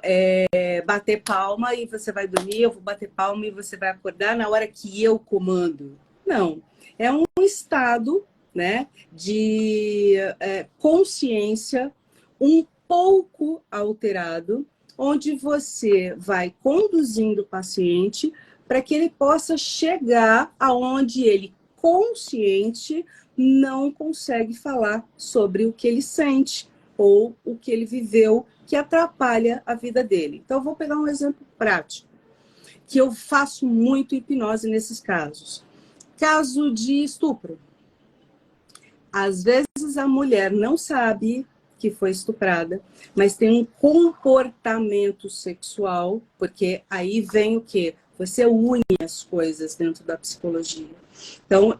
bater palma e você vai dormir, eu vou bater palma e você vai acordar na hora que eu comando. Não, é um estado, né, de consciência um pouco alterado, onde você vai conduzindo o paciente para que ele possa chegar aonde ele consciente não consegue falar sobre o que ele sente ou o que ele viveu que atrapalha a vida dele. Então, eu vou pegar um exemplo prático, que eu faço muito hipnose nesses casos. Caso de estupro. Às vezes a mulher não sabe que foi estuprada, mas tem um comportamento sexual, porque aí vem o quê? Você une as coisas dentro da psicologia. Então,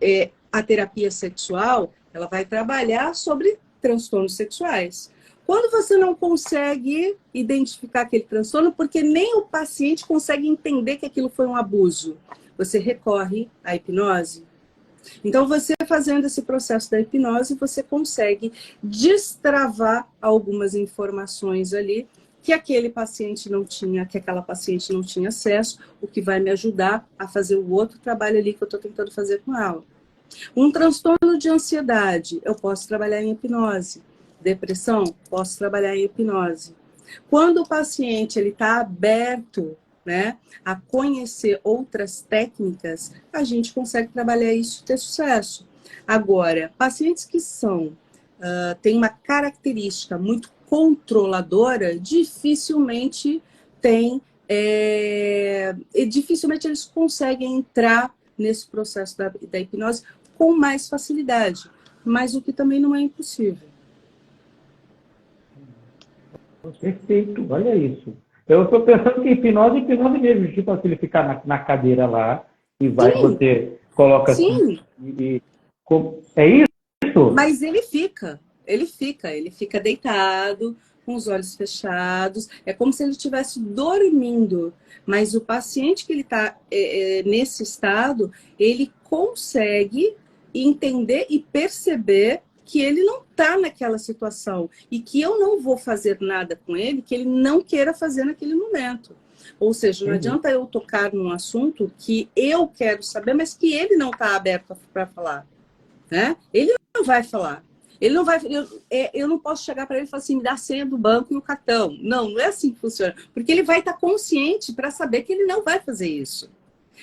a terapia sexual, ela vai trabalhar sobre transtornos sexuais. Quando você não consegue identificar aquele transtorno, porque nem o paciente consegue entender que aquilo foi um abuso, você recorre à hipnose. Então, você fazendo esse processo da hipnose, você consegue destravar algumas informações ali que aquele paciente não tinha, que aquela paciente não tinha acesso, o que vai me ajudar a fazer o outro trabalho ali que eu estou tentando fazer com ela. Um transtorno de ansiedade, eu posso trabalhar em hipnose. Depressão, posso trabalhar em hipnose. Quando o paciente está aberto, né, a conhecer outras técnicas, a gente consegue trabalhar isso e ter sucesso. Agora, pacientes que têm uma característica muito controladora, dificilmente eles conseguem entrar nesse processo da hipnose com mais facilidade, mas o que também não é impossível. Perfeito, olha isso. Eu estou pensando que hipnose mesmo, tipo assim, ele ficar na cadeira lá e vai, Sim. Você coloca Sim. assim. É isso? Mas ele fica deitado, com os olhos fechados, é como se ele estivesse dormindo. Mas o paciente que ele está nesse estado, ele consegue entender e perceber que ele não está naquela situação e que eu não vou fazer nada com ele que ele não queira fazer naquele momento. Ou seja, não adianta eu tocar num assunto que eu quero saber, mas que ele não está aberto para falar. Né? Ele não vai falar. Ele não vai. Eu não posso chegar para ele e falar assim, me dá a senha do banco e o cartão. Não, não é assim que funciona. Porque ele vai estar consciente para saber que ele não vai fazer isso.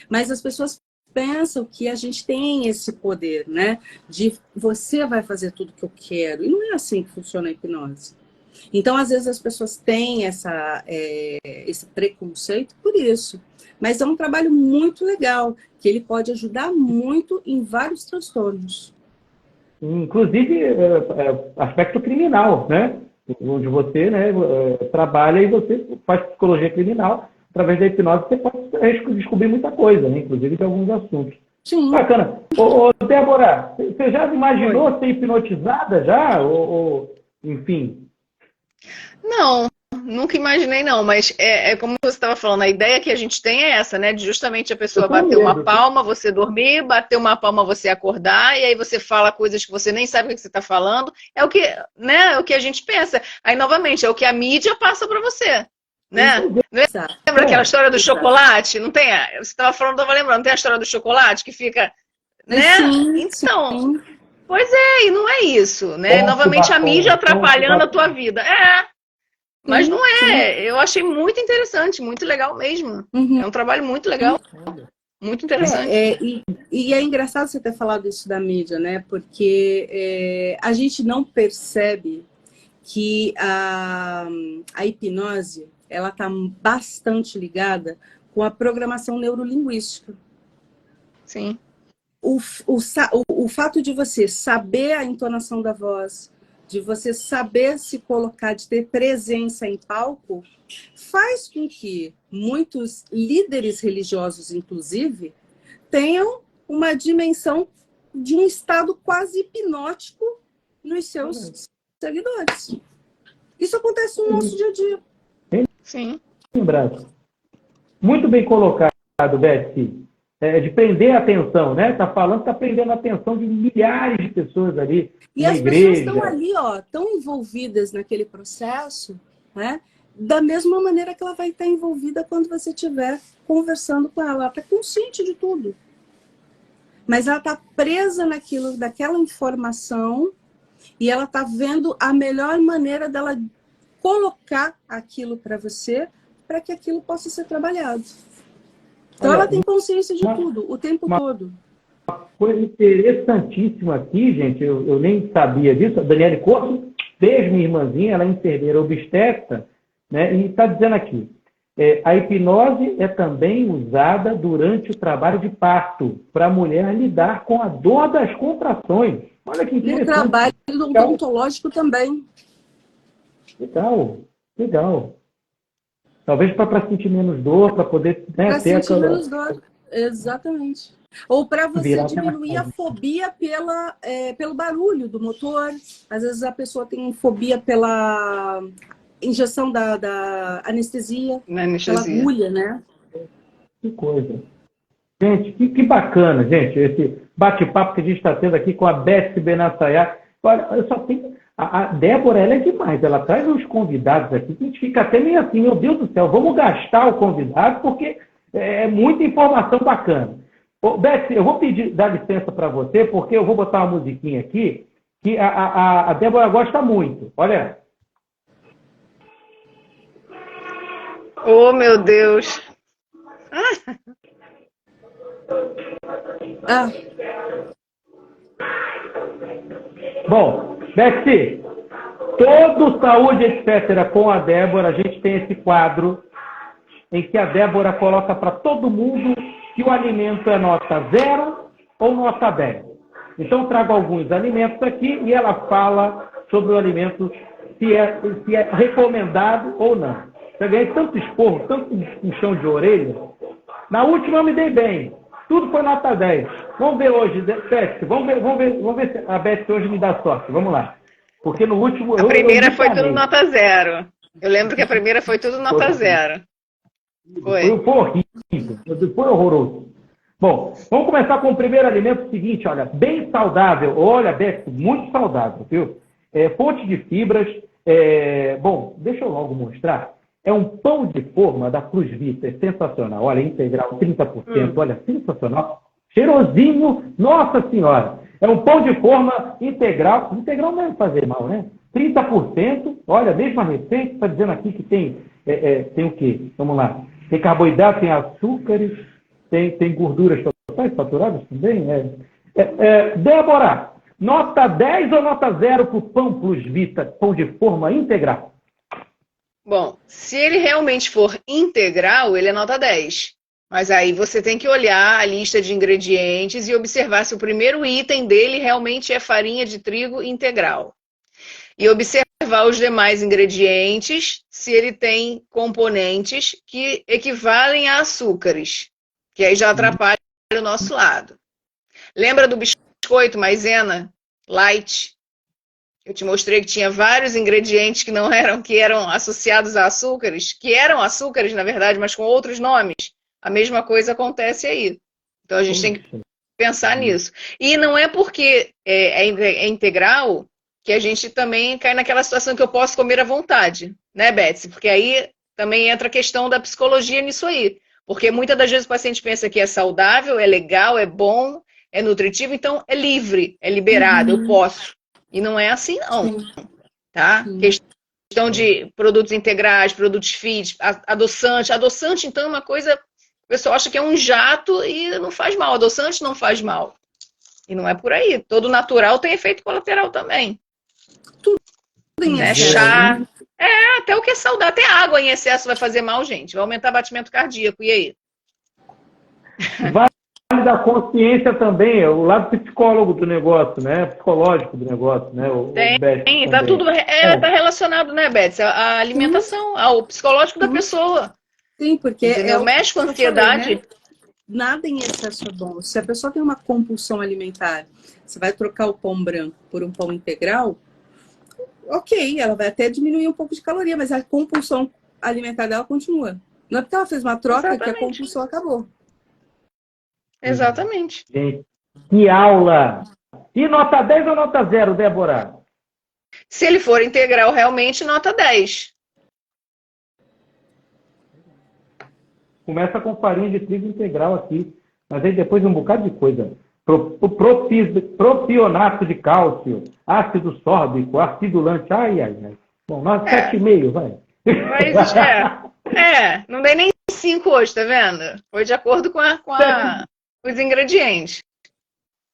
Mas as pessoas pensam que a gente tem esse poder, né? De você vai fazer tudo que eu quero. E não é assim que funciona a hipnose. Então, às vezes, as pessoas têm esse preconceito por isso. Mas é um trabalho muito legal, que ele pode ajudar muito em vários transtornos. Inclusive, aspecto criminal, né? Onde você, né, trabalha e você faz psicologia criminal. Através da hipnose, você pode descobrir muita coisa, né? Inclusive de alguns assuntos. Sim. Bacana. Débora, você já imaginou ser hipnotizada já? Enfim... Não, nunca imaginei não, mas é como você estava falando, a ideia que a gente tem é essa, né? De justamente a pessoa bater uma palma, você dormir, bater uma palma, você acordar, e aí você fala coisas que você nem sabe o que você está falando. É o que, né? É o que a gente pensa. Aí, novamente, é o que a mídia passa para você, né? Lembra aquela história do chocolate? Não tem? Você estava falando, estava lembrando, não tem a história do chocolate que fica, né? Então, pois é, e não é isso, né? Novamente a mídia atrapalhando a tua vida. Mas não é. Eu achei muito interessante, muito legal mesmo. É um trabalho muito legal. Muito interessante. E é engraçado você ter falado isso da mídia, né? Porque a gente não percebe que a hipnose ela está bastante ligada com a programação neurolinguística. Sim. O fato de você saber a entonação da voz, de você saber se colocar, de ter presença em palco, faz com que muitos líderes religiosos, inclusive, tenham uma dimensão de um estado quase hipnótico nos seus seguidores. Isso acontece no nosso dia a dia. Sim. Muito bem colocado, Betsy. De prender a atenção, né? Tá falando que tá prendendo a atenção de milhares de pessoas ali. E as pessoas estão ali, tão envolvidas naquele processo, né? Da mesma maneira que ela vai estar envolvida quando você estiver conversando com ela. Ela está consciente de tudo. Mas ela está presa daquela informação e ela está vendo a melhor maneira dela colocar aquilo para você, para que aquilo possa ser trabalhado. Então ela tem consciência de tudo, o tempo todo. Uma coisa interessantíssima aqui, gente, eu nem sabia disso. A Daniele Corso, desde minha irmãzinha, ela é enfermeira obstetra, né? E está dizendo aqui, a hipnose é também usada durante o trabalho de parto, para a mulher lidar com a dor das contrações. Olha que interessante. No trabalho odontológico também. Legal, legal. Talvez para sentir menos dor, para poder, né, Para ter sentir aquela... menos dor. Exatamente. Ou para você Virar diminuir a aquela- fobia pelo barulho do motor. Às vezes a pessoa tem fobia pela injeção da anestesia, Na pela anestesia. agulha, né? Que coisa. Gente, que bacana, gente, esse bate-papo que a gente está tendo aqui com a Beth Benassayá. Olha, eu só tenho... A Débora, ela é demais. Ela traz uns convidados aqui que a gente fica até meio assim, meu Deus do céu, vamos gastar o convidado porque é muita informação bacana. Ô, Beth, eu vou dar licença para você, porque eu vou botar uma musiquinha aqui que a Débora gosta muito. Olha. Oh, meu Deus. Ah, Bom, Betsy, todo Saúde Etc. com a Débora, a gente tem esse quadro em que a Débora coloca para todo mundo que o alimento é nota 0 ou nota 10. Então, eu trago alguns alimentos aqui e ela fala sobre o alimento, se é recomendado ou não. Eu ganhei tanto esporro, tanto puxão de orelha. Na última eu me dei bem. Tudo foi nota 10. Vamos ver hoje, Beth. Vamos ver se a Beth hoje me dá sorte. Vamos lá. Porque no último... A primeira foi tudo nota 0. Eu lembro que a primeira foi tudo nota 0. Foi horrível. Foi horroroso. Bom, vamos começar com o primeiro alimento seguinte, olha, bem saudável. Olha, Beth, muito saudável, viu? Fonte de fibras. Bom, deixa eu logo mostrar. É um pão de forma da Cruz Vita, é sensacional. Olha, integral, 30%, olha, sensacional. Cheirosinho, nossa senhora. É um pão de forma integral. Integral não é fazer mal, né? 30%, olha, a mesma receita, está dizendo aqui que tem o quê? Vamos lá. Tem carboidrato, tem açúcares, tem gorduras totais saturadas também. Débora, nota 10 ou nota 0 para o pão Plus Vita, pão de forma integral? Bom, se ele realmente for integral, ele é nota 10. Mas aí você tem que olhar a lista de ingredientes e observar se o primeiro item dele realmente é farinha de trigo integral. E observar os demais ingredientes, se ele tem componentes que equivalem a açúcares, que aí já atrapalha o nosso lado. Lembra do biscoito maisena light? Eu te mostrei que tinha vários ingredientes que eram associados a açúcares, que eram açúcares, na verdade, mas com outros nomes. A mesma coisa acontece aí. Então a gente tem que pensar nisso. E não é porque é integral que a gente também cai naquela situação que eu posso comer à vontade, né, Betsy? Porque aí também entra a questão da psicologia nisso aí. Porque muitas das vezes o paciente pensa que é saudável, é legal, é bom, é nutritivo, então é livre, é liberado, eu posso. E não é assim, não. Tá? Questão de produtos integrais, produtos fit, adoçante. Adoçante, então, é uma coisa... O pessoal acha que é um jato e não faz mal. Adoçante não faz mal. E não é por aí. Todo natural tem efeito colateral também. Tudo em excesso. Chá. Até o que é saudável. Até água em excesso vai fazer mal, gente. Vai aumentar o batimento cardíaco. E aí? Vale da consciência também, o lado psicólogo do negócio, né? Psicológico do negócio, né? Tem, tá tudo tá relacionado, né, Beth? A alimentação, ao psicológico da pessoa. Sim, porque mexe com a ansiedade. Falei, né? Nada em excesso é bom. Se a pessoa tem uma compulsão alimentar, você vai trocar o pão branco por um pão integral, ok, ela vai até diminuir um pouco de caloria, mas a compulsão alimentar dela continua. Não é porque ela fez uma troca que a compulsão acabou. Exatamente. Gente, que aula! E nota 10 ou nota 0, Débora? Se ele for integral, realmente, nota 10. Começa com farinha de trigo integral aqui, mas aí depois um bocado de coisa. Propionato de cálcio, ácido sórbico, acidulante, ai. Bom, nós 7,5, vai. Mas, não dei nem 5 hoje, tá vendo? Foi de acordo com os ingredientes.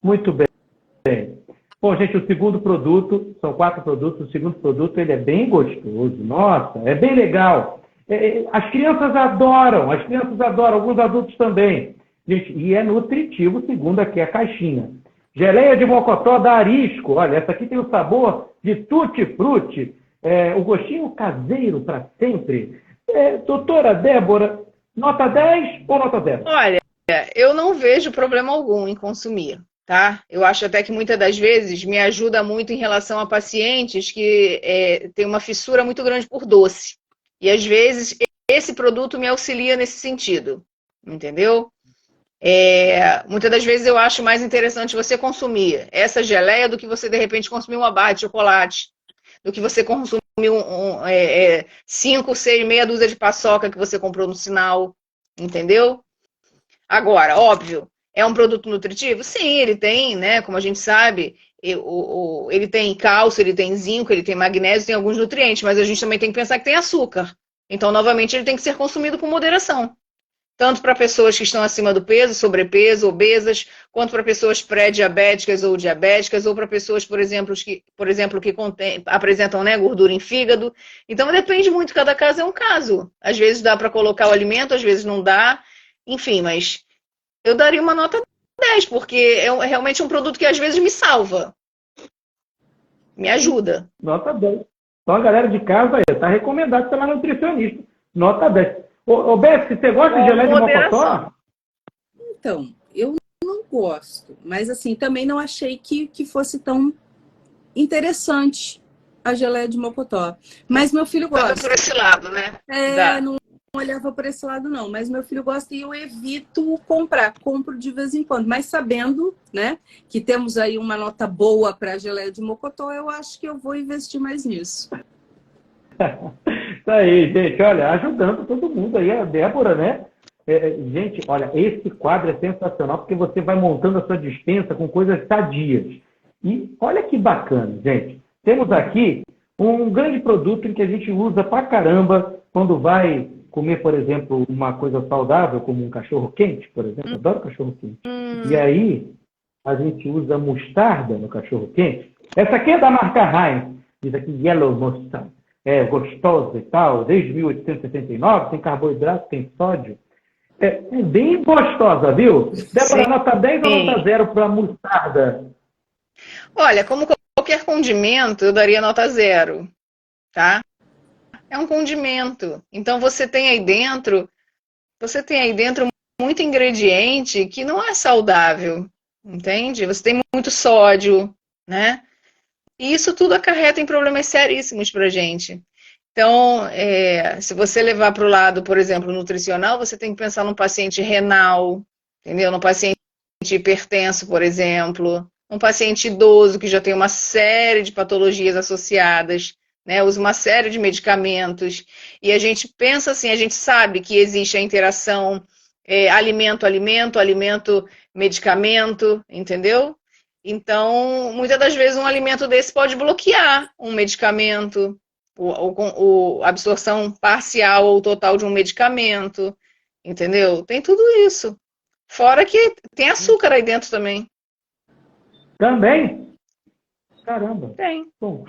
Muito bem. Bom, gente, o segundo produto, são 4 produtos, o segundo produto ele é bem gostoso, nossa, é bem legal. As crianças adoram, alguns adultos também. Gente, e é nutritivo, segundo aqui a caixinha. Geleia de mocotó da Arisco, olha, essa aqui tem o sabor de tutti-frutti, o gostinho caseiro para sempre. Doutora Débora, nota 10 ou nota 0? Olha, eu não vejo problema algum em consumir, tá? Eu acho até que muitas das vezes me ajuda muito em relação a pacientes que têm uma fissura muito grande por doce. E às vezes esse produto me auxilia nesse sentido, entendeu? Muitas das vezes eu acho mais interessante você consumir essa geleia do que você de repente consumir uma barra de chocolate, do que você consumir 5, 6, meia dúzia de paçoca que você comprou no sinal, entendeu? Agora, óbvio, é um produto nutritivo? Sim, ele tem, né? Como a gente sabe, ele tem cálcio, ele tem zinco, ele tem magnésio, tem alguns nutrientes, mas a gente também tem que pensar que tem açúcar. Então, novamente, ele tem que ser consumido com moderação. Tanto para pessoas que estão acima do peso, sobrepeso, obesas, quanto para pessoas pré-diabéticas ou diabéticas, ou para pessoas, por exemplo, que apresentam, né, gordura em fígado. Então, depende muito, cada caso é um caso. Às vezes dá para colocar o alimento, às vezes não dá. Enfim, mas eu daria uma nota 10, porque é realmente um produto que às vezes me salva. Me ajuda. Nota 10. Então a galera de casa está recomendado pela nutricionista. Nota 10. Ô, Beth, você gosta de geleia de mocotó? Então, eu não gosto. Mas assim, também não achei que fosse tão interessante a geleia de mocotó. Mas meu filho gosta. Por esse lado, né? Não olhava por esse lado, não. Mas meu filho gosta e eu evito comprar. Compro de vez em quando. Mas sabendo, né, que temos aí uma nota boa para a geleia de mocotó, eu acho que eu vou investir mais nisso. Isso aí, gente. Olha, ajudando todo mundo aí. A Débora, né? Gente, olha, esse quadro é sensacional porque você vai montando a sua despensa com coisas sadias. E olha que bacana, gente. Temos aqui um grande produto em que a gente usa pra caramba quando vai comer, por exemplo, uma coisa saudável, como um cachorro-quente, por exemplo. Eu adoro cachorro-quente. E aí, a gente usa mostarda no cachorro-quente. Essa aqui é da marca Heinz. Diz aqui Yellow Mustard. É gostosa e tal, desde 1879, tem carboidrato, tem sódio. É bem gostosa, viu? Débora, nota 10 ou nota 0 para a mostarda? Olha, como qualquer condimento, eu daria nota 0, tá? É um condimento. Então você tem aí dentro muito ingrediente que não é saudável, entende? Você tem muito sódio, né? E isso tudo acarreta em problemas seríssimos para a gente. Então, se você levar para o lado, por exemplo, nutricional, você tem que pensar num paciente renal, entendeu? Num paciente hipertenso, por exemplo, um paciente idoso que já tem uma série de patologias associadas, né? Usa uma série de medicamentos. E a gente pensa assim, a gente sabe que existe a interação alimento, medicamento, entendeu? Então, muitas das vezes um alimento desse pode bloquear um medicamento, a absorção parcial ou total de um medicamento, entendeu? Tem tudo isso. Fora que tem açúcar aí dentro também. Também? Caramba. Tem. Bom,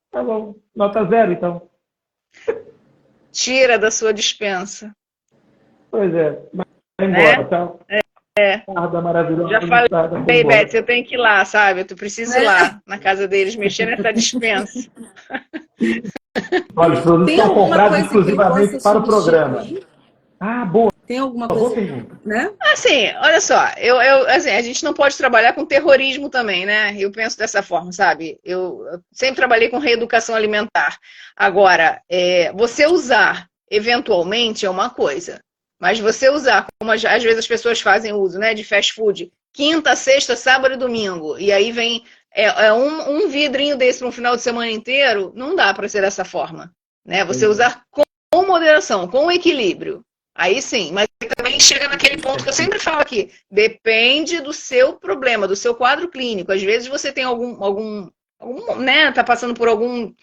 tá bom. Nota 0, então. Tira da sua dispensa. Pois é. Vai embora, tá? Maravilhosa. Já falei, Beth, eu tenho que ir lá, sabe? Eu preciso ir lá na casa deles, mexer nessa dispensa. Olha, os produtos são comprados exclusivamente para o programa. Aí? Boa. Tem alguma coisa, né? Assim, olha só, assim, a gente não pode trabalhar com terrorismo também, né? Eu penso dessa forma, sabe? Eu sempre trabalhei com reeducação alimentar. Agora, você usar eventualmente é uma coisa. Mas você usar, como às vezes as pessoas fazem uso, né, de fast food, quinta, sexta, sábado e domingo, e aí vem um vidrinho desse para um final de semana inteiro, não dá para ser dessa forma, né? Você usar com moderação, com equilíbrio, aí sim, mas também chega naquele ponto que eu sempre falo aqui, depende do seu problema, do seu quadro clínico. Às vezes você tem algum né, tá passando por algum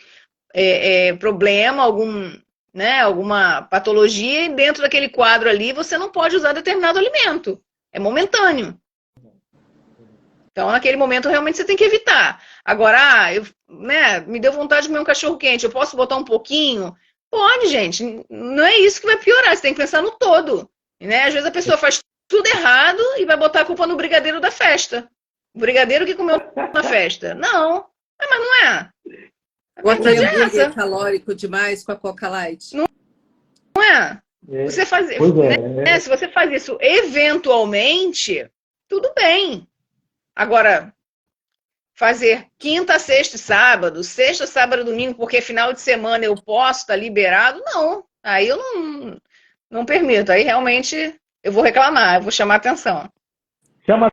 problema, alguma patologia, e dentro daquele quadro ali você não pode usar determinado alimento. É momentâneo. Então, naquele momento, realmente você tem que evitar. Agora, me deu vontade de comer um cachorro quente, eu posso botar um pouquinho? Pode, gente. Não é isso que vai piorar, você tem que pensar no todo. Né? Às vezes a pessoa faz tudo errado e vai botar a culpa no brigadeiro da festa. O brigadeiro que comeu na festa. Não, mas não é. A Bota verdade é essa. calórico demais com a Coca Light. Não é. Você faz, se você faz isso eventualmente, tudo bem. Agora, fazer quinta, sexta e sábado, sexta, sábado e domingo, porque final de semana eu posso estar liberado, não. Aí eu não permito. Aí realmente eu vou reclamar, eu vou chamar atenção. Chama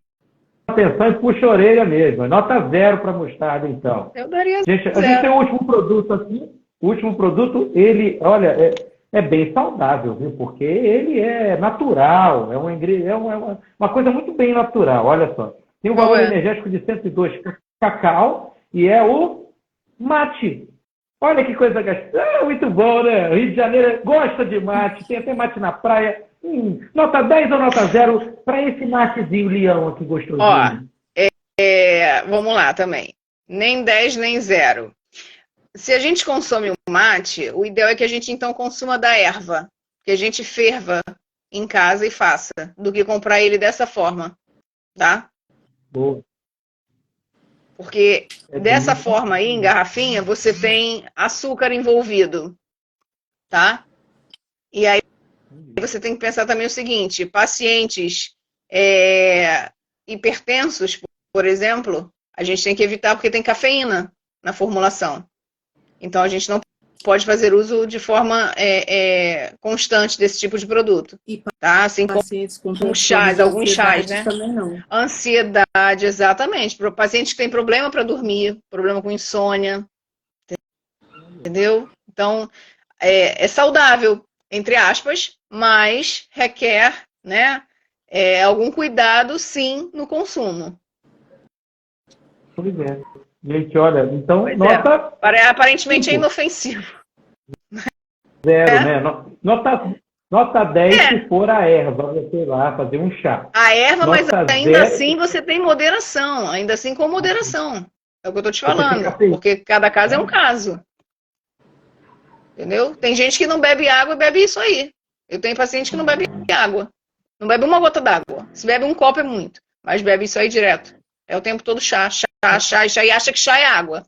atenção e puxa a orelha mesmo. Nota 0 para mostarda, então. Eu daria gente, zero. A gente tem o último produto aqui. O último produto, ele, olha, é bem saudável, viu? Porque ele é natural, é uma coisa muito bem natural, olha só. Tem um valor energético de 102 cacau e é o mate. Olha que coisa muito bom, né? O Rio de Janeiro gosta de mate, tem até mate na praia. Nota 10 ou nota 0 para esse matezinho leão aqui gostosinho? Vamos lá também. Nem 10, nem 0. Se a gente consome o mate, o ideal é que a gente então consuma da erva, que a gente ferva em casa e faça, do que comprar ele dessa forma, tá? Boa. Porque dessa forma aí, em garrafinha, você tem açúcar envolvido, tá? E aí você tem que pensar também o seguinte, pacientes hipertensos, por exemplo, a gente tem que evitar porque tem cafeína na formulação. Então, a gente não pode fazer uso de forma constante desse tipo de produto. Tá? Assim como chás, alguns chás, né? Também não. Ansiedade, exatamente. Para pacientes que têm problema para dormir, problema com insônia. Entendeu? Então, é saudável, entre aspas, mas requer, né, algum cuidado, sim, no consumo. Pois é. Gente, olha, então, nota... Aparentemente 5. É inofensivo. 0, né? Nota 10 se for a erva, sei lá, fazer um chá. A erva, nota mas ainda assim você tem moderação. Ainda assim com moderação. É o que eu tô te falando. Porque cada caso é um caso. Entendeu? Tem gente que não bebe água e bebe isso aí. Eu tenho paciente que não bebe água. Não bebe uma gota d'água. Se bebe um copo é muito. Mas bebe isso aí direto. É o tempo todo chá e acha que chá é água.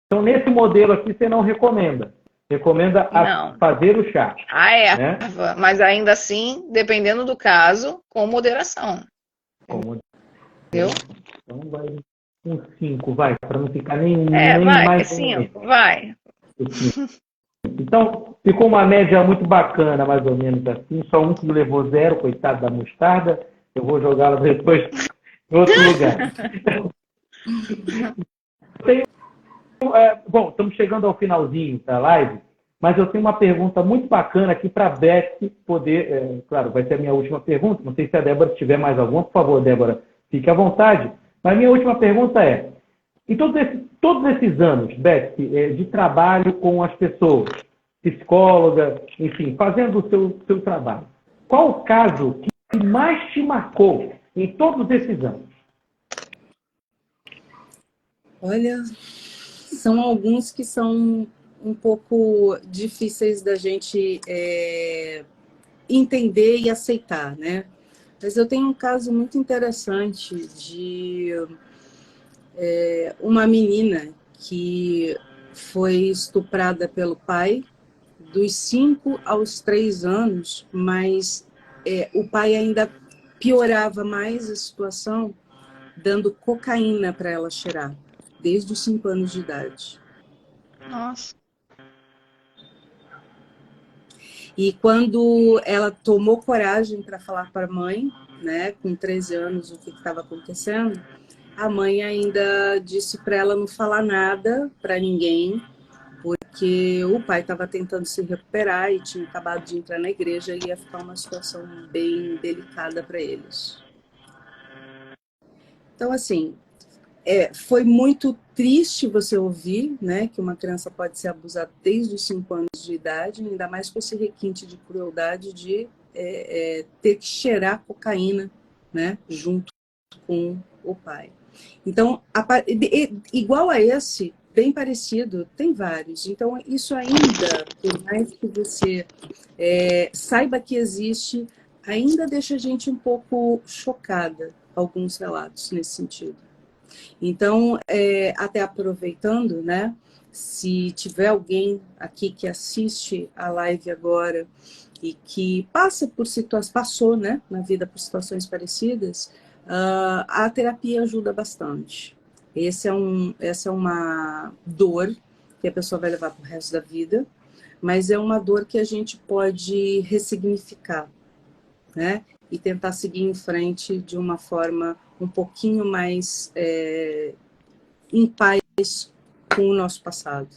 Então, nesse modelo aqui, você não recomenda. Recomenda fazer o chá. A erva, né? Mas ainda assim, dependendo do caso, com moderação. Entendeu? Então, vai um 5, vai, para não ficar nem vai, mais... 5, vai. Então, ficou uma média muito bacana, mais ou menos assim. Só um que levou 0, coitado da mostarda. Eu vou jogá-la depois em outro lugar. Bom, estamos chegando ao finalzinho da live, mas eu tenho uma pergunta muito bacana aqui para a Beth poder... claro, vai ser a minha última pergunta. Não sei se a Débora tiver mais alguma. Por favor, Débora, fique à vontade. Mas minha última pergunta é... Em todos esses anos, Beth, de trabalho com as pessoas, psicóloga, enfim, fazendo o seu trabalho, qual o caso que mais te marcou em todos esses anos? Olha, são alguns que são um pouco difíceis da gente entender e aceitar, né? Mas eu tenho um caso muito interessante de uma menina que foi estuprada pelo pai dos 5 aos 3 anos, mas o pai ainda piorava mais a situação, dando cocaína para ela cheirar, desde os 5 anos de idade. Nossa. E quando ela tomou coragem para falar para a mãe, né, com 13 anos, o que estava acontecendo, a mãe ainda disse para ela não falar nada para ninguém, porque o pai estava tentando se recuperar e tinha acabado de entrar na igreja e ia ficar uma situação bem delicada para eles. Então, assim, foi muito triste você ouvir, né, que uma criança pode ser abusada desde os 5 anos de idade, ainda mais com esse requinte de crueldade de ter que cheirar cocaína, né, junto com o pai. Então, igual a esse, bem parecido, tem vários. Então, isso ainda, por mais que você saiba que existe, ainda deixa a gente um pouco chocada, alguns relatos nesse sentido. Então, até aproveitando, né, se tiver alguém aqui que assiste a live agora e que passou, né, na vida por situações parecidas, a terapia ajuda bastante. Essa é uma dor que a pessoa vai levar para o resto da vida, mas é uma dor que a gente pode ressignificar, né? E tentar seguir em frente de uma forma um pouquinho mais em paz com o nosso passado.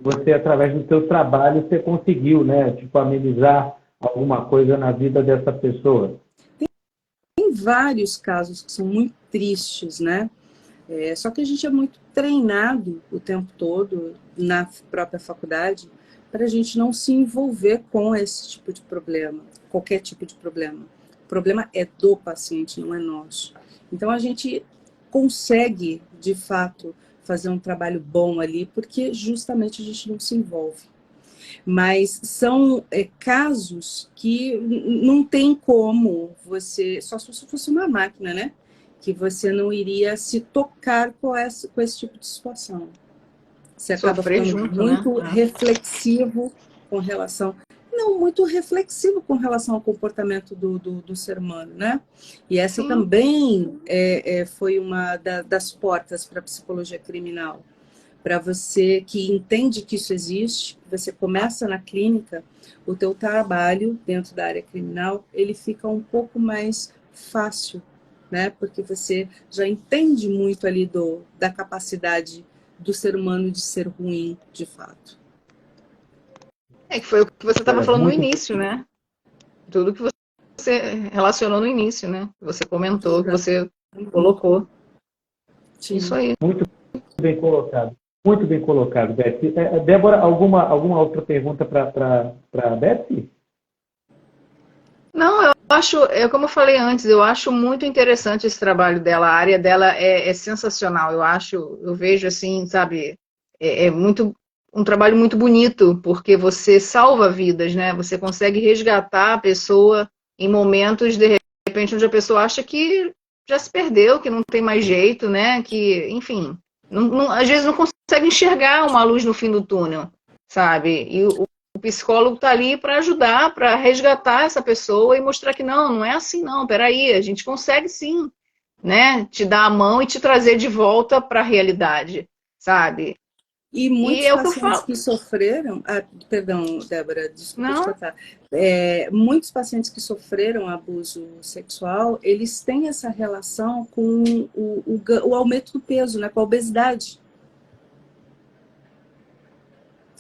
Você, através do seu trabalho, você conseguiu, né, tipo, amenizar alguma coisa na vida dessa pessoa? Tem vários casos que são muito tristes, né? Só que a gente é muito treinado o tempo todo na própria faculdade para a gente não se envolver com esse tipo de problema, qualquer tipo de problema. O problema é do paciente, não é nosso. Então a gente consegue, de fato, fazer um trabalho bom ali, porque justamente a gente não se envolve. Mas são casos que não tem como você, só se fosse uma máquina, né? Que você não iria se tocar com esse tipo de situação. Você acaba ficando junto, muito né? reflexivo com relação... Não, muito reflexivo com relação ao comportamento do ser humano, né? E essa Sim. também foi uma das portas para a psicologia criminal. Para você que entende que isso existe, você começa na clínica, o teu trabalho dentro da área criminal, ele fica um pouco mais fácil, né? Porque você já entende muito ali da capacidade do ser humano de ser ruim, de fato. Que foi o que você estava falando muito... no início, né? Tudo que você relacionou no início, né? Que você comentou, que você colocou. Sim. Isso aí. Muito bem colocado. Muito bem colocado, Betsy. Débora, alguma outra pergunta para a Betsy? Não, eu acho, como eu falei antes, eu acho muito interessante esse trabalho dela. A área dela é sensacional. Eu vejo assim, sabe, um trabalho muito bonito, porque você salva vidas, né? Você consegue resgatar a pessoa em momentos, de repente, onde a pessoa acha que já se perdeu, que não tem mais jeito, né? Que, enfim, às vezes não consegue enxergar uma luz no fim do túnel, sabe? E o psicólogo está ali para ajudar, para resgatar essa pessoa e mostrar que não é assim não, peraí, a gente consegue sim, né? Te dar a mão e te trazer de volta para a realidade, sabe? E muitos o que eu pacientes falo. que sofreram... perdão, Débora, desculpa te Não, cortar. Muitos pacientes que sofreram abuso sexual, eles têm essa relação com o aumento do peso, né, com a obesidade.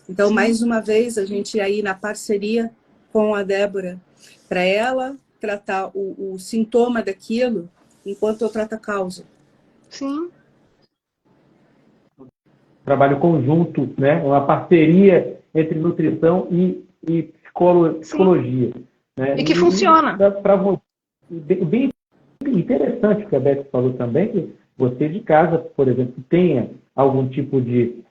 Então, sim. mais uma vez, a gente aí na parceria com a Débora, para ela tratar o sintoma daquilo, enquanto eu trato a causa. Sim. Trabalho conjunto, né? Uma parceria entre nutrição e psicologia. Né? E que funciona. Bem interessante o que a Beth falou também, que você de casa, por exemplo, tenha algum tipo de,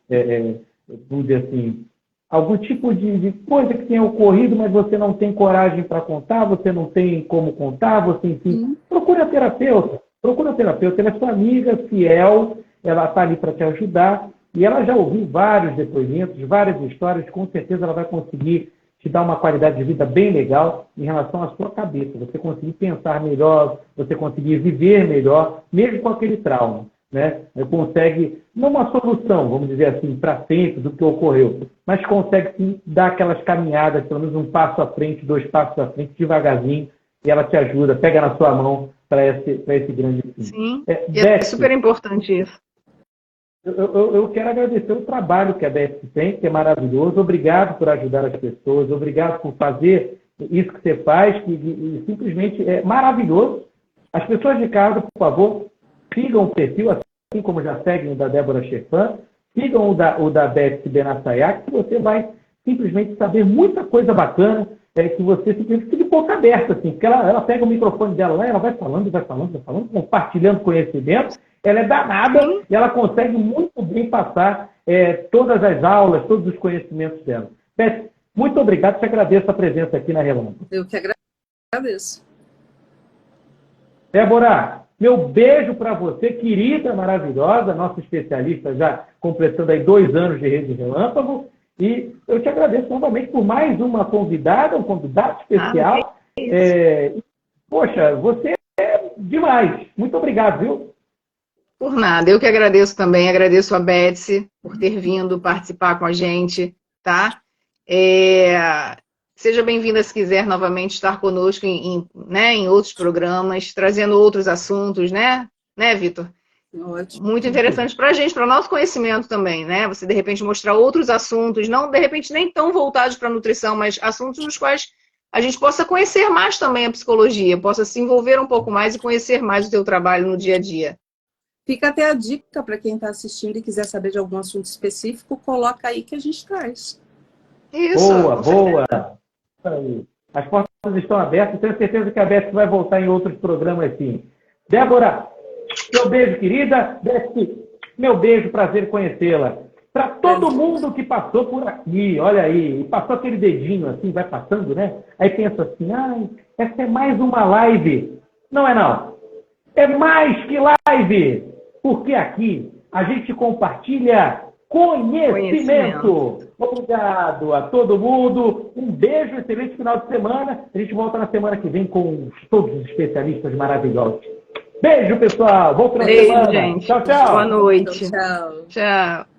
vamos dizer assim, algum tipo de coisa que tenha ocorrido, mas você não tem coragem para contar, você não tem como contar, você, enfim, procure a terapeuta. Ela é sua amiga, fiel, ela está ali para te ajudar. E ela já ouviu vários depoimentos, várias histórias, com certeza ela vai conseguir te dar uma qualidade de vida bem legal em relação à sua cabeça. Você conseguir pensar melhor, você conseguir viver melhor, mesmo com aquele trauma. Né? Consegue, não uma solução, vamos dizer assim, para sempre do que ocorreu, mas consegue sim dar aquelas caminhadas, pelo menos um passo à frente, 2 passos à frente, devagarzinho, e ela te ajuda, pega na sua mão para esse grande fim. Sim, é super importante isso. Eu quero agradecer o trabalho que a Beth tem, que é maravilhoso. Obrigado por ajudar as pessoas, obrigado por fazer isso que você faz, que simplesmente é maravilhoso. As pessoas de casa, por favor, sigam o perfil, assim como já seguem o da Débora Cherfan, sigam o da Beth Benassayá, que você vai simplesmente saber muita coisa bacana que você simplesmente fique de boca aberta, assim, porque ela pega o microfone dela lá, ela vai falando, compartilhando conhecimento, ela é danada e ela consegue muito bem passar todas as aulas, todos os conhecimentos dela. Beth, muito obrigado, te agradeço a presença aqui na Relâmpago. Eu que agradeço. Débora, meu beijo para você, querida, maravilhosa, nossa especialista já completando aí 2 anos de Rede Relâmpago. E eu te agradeço novamente por mais uma convidada, um convidado especial. Poxa, você é demais. Muito obrigado, viu? Por nada, eu que agradeço também, agradeço a Betsy por ter vindo participar com a gente, tá? Seja bem-vinda se quiser novamente estar conosco em outros programas, trazendo outros assuntos, né, Vitor? Ótimo. Muito interessante para a gente, para o nosso conhecimento também, né? Você, de repente, mostrar outros assuntos, não, de repente, nem tão voltados para a nutrição, mas assuntos nos quais a gente possa conhecer mais também a psicologia, possa se envolver um pouco mais e conhecer mais o teu trabalho no dia a dia. Fica até a dica para quem está assistindo e quiser saber de algum assunto específico, coloca aí que a gente traz. Isso. Boa. As portas estão abertas, tenho certeza que a Beth vai voltar em outros programas assim. Débora, meu beijo, querida. Beth, meu beijo, prazer em conhecê-la. Para todo mundo que passou por aqui, olha aí, e passou aquele dedinho assim, vai passando, né? Aí pensa assim, essa é mais uma live. Não é não. É mais que live. Porque aqui a gente compartilha conhecimento. Obrigado a todo mundo. Um beijo, excelente final de semana. A gente volta na semana que vem com todos os especialistas maravilhosos. Beijo, pessoal. Bom final de semana. Gente. Tchau, tchau. Boa noite. Tchau. Tchau.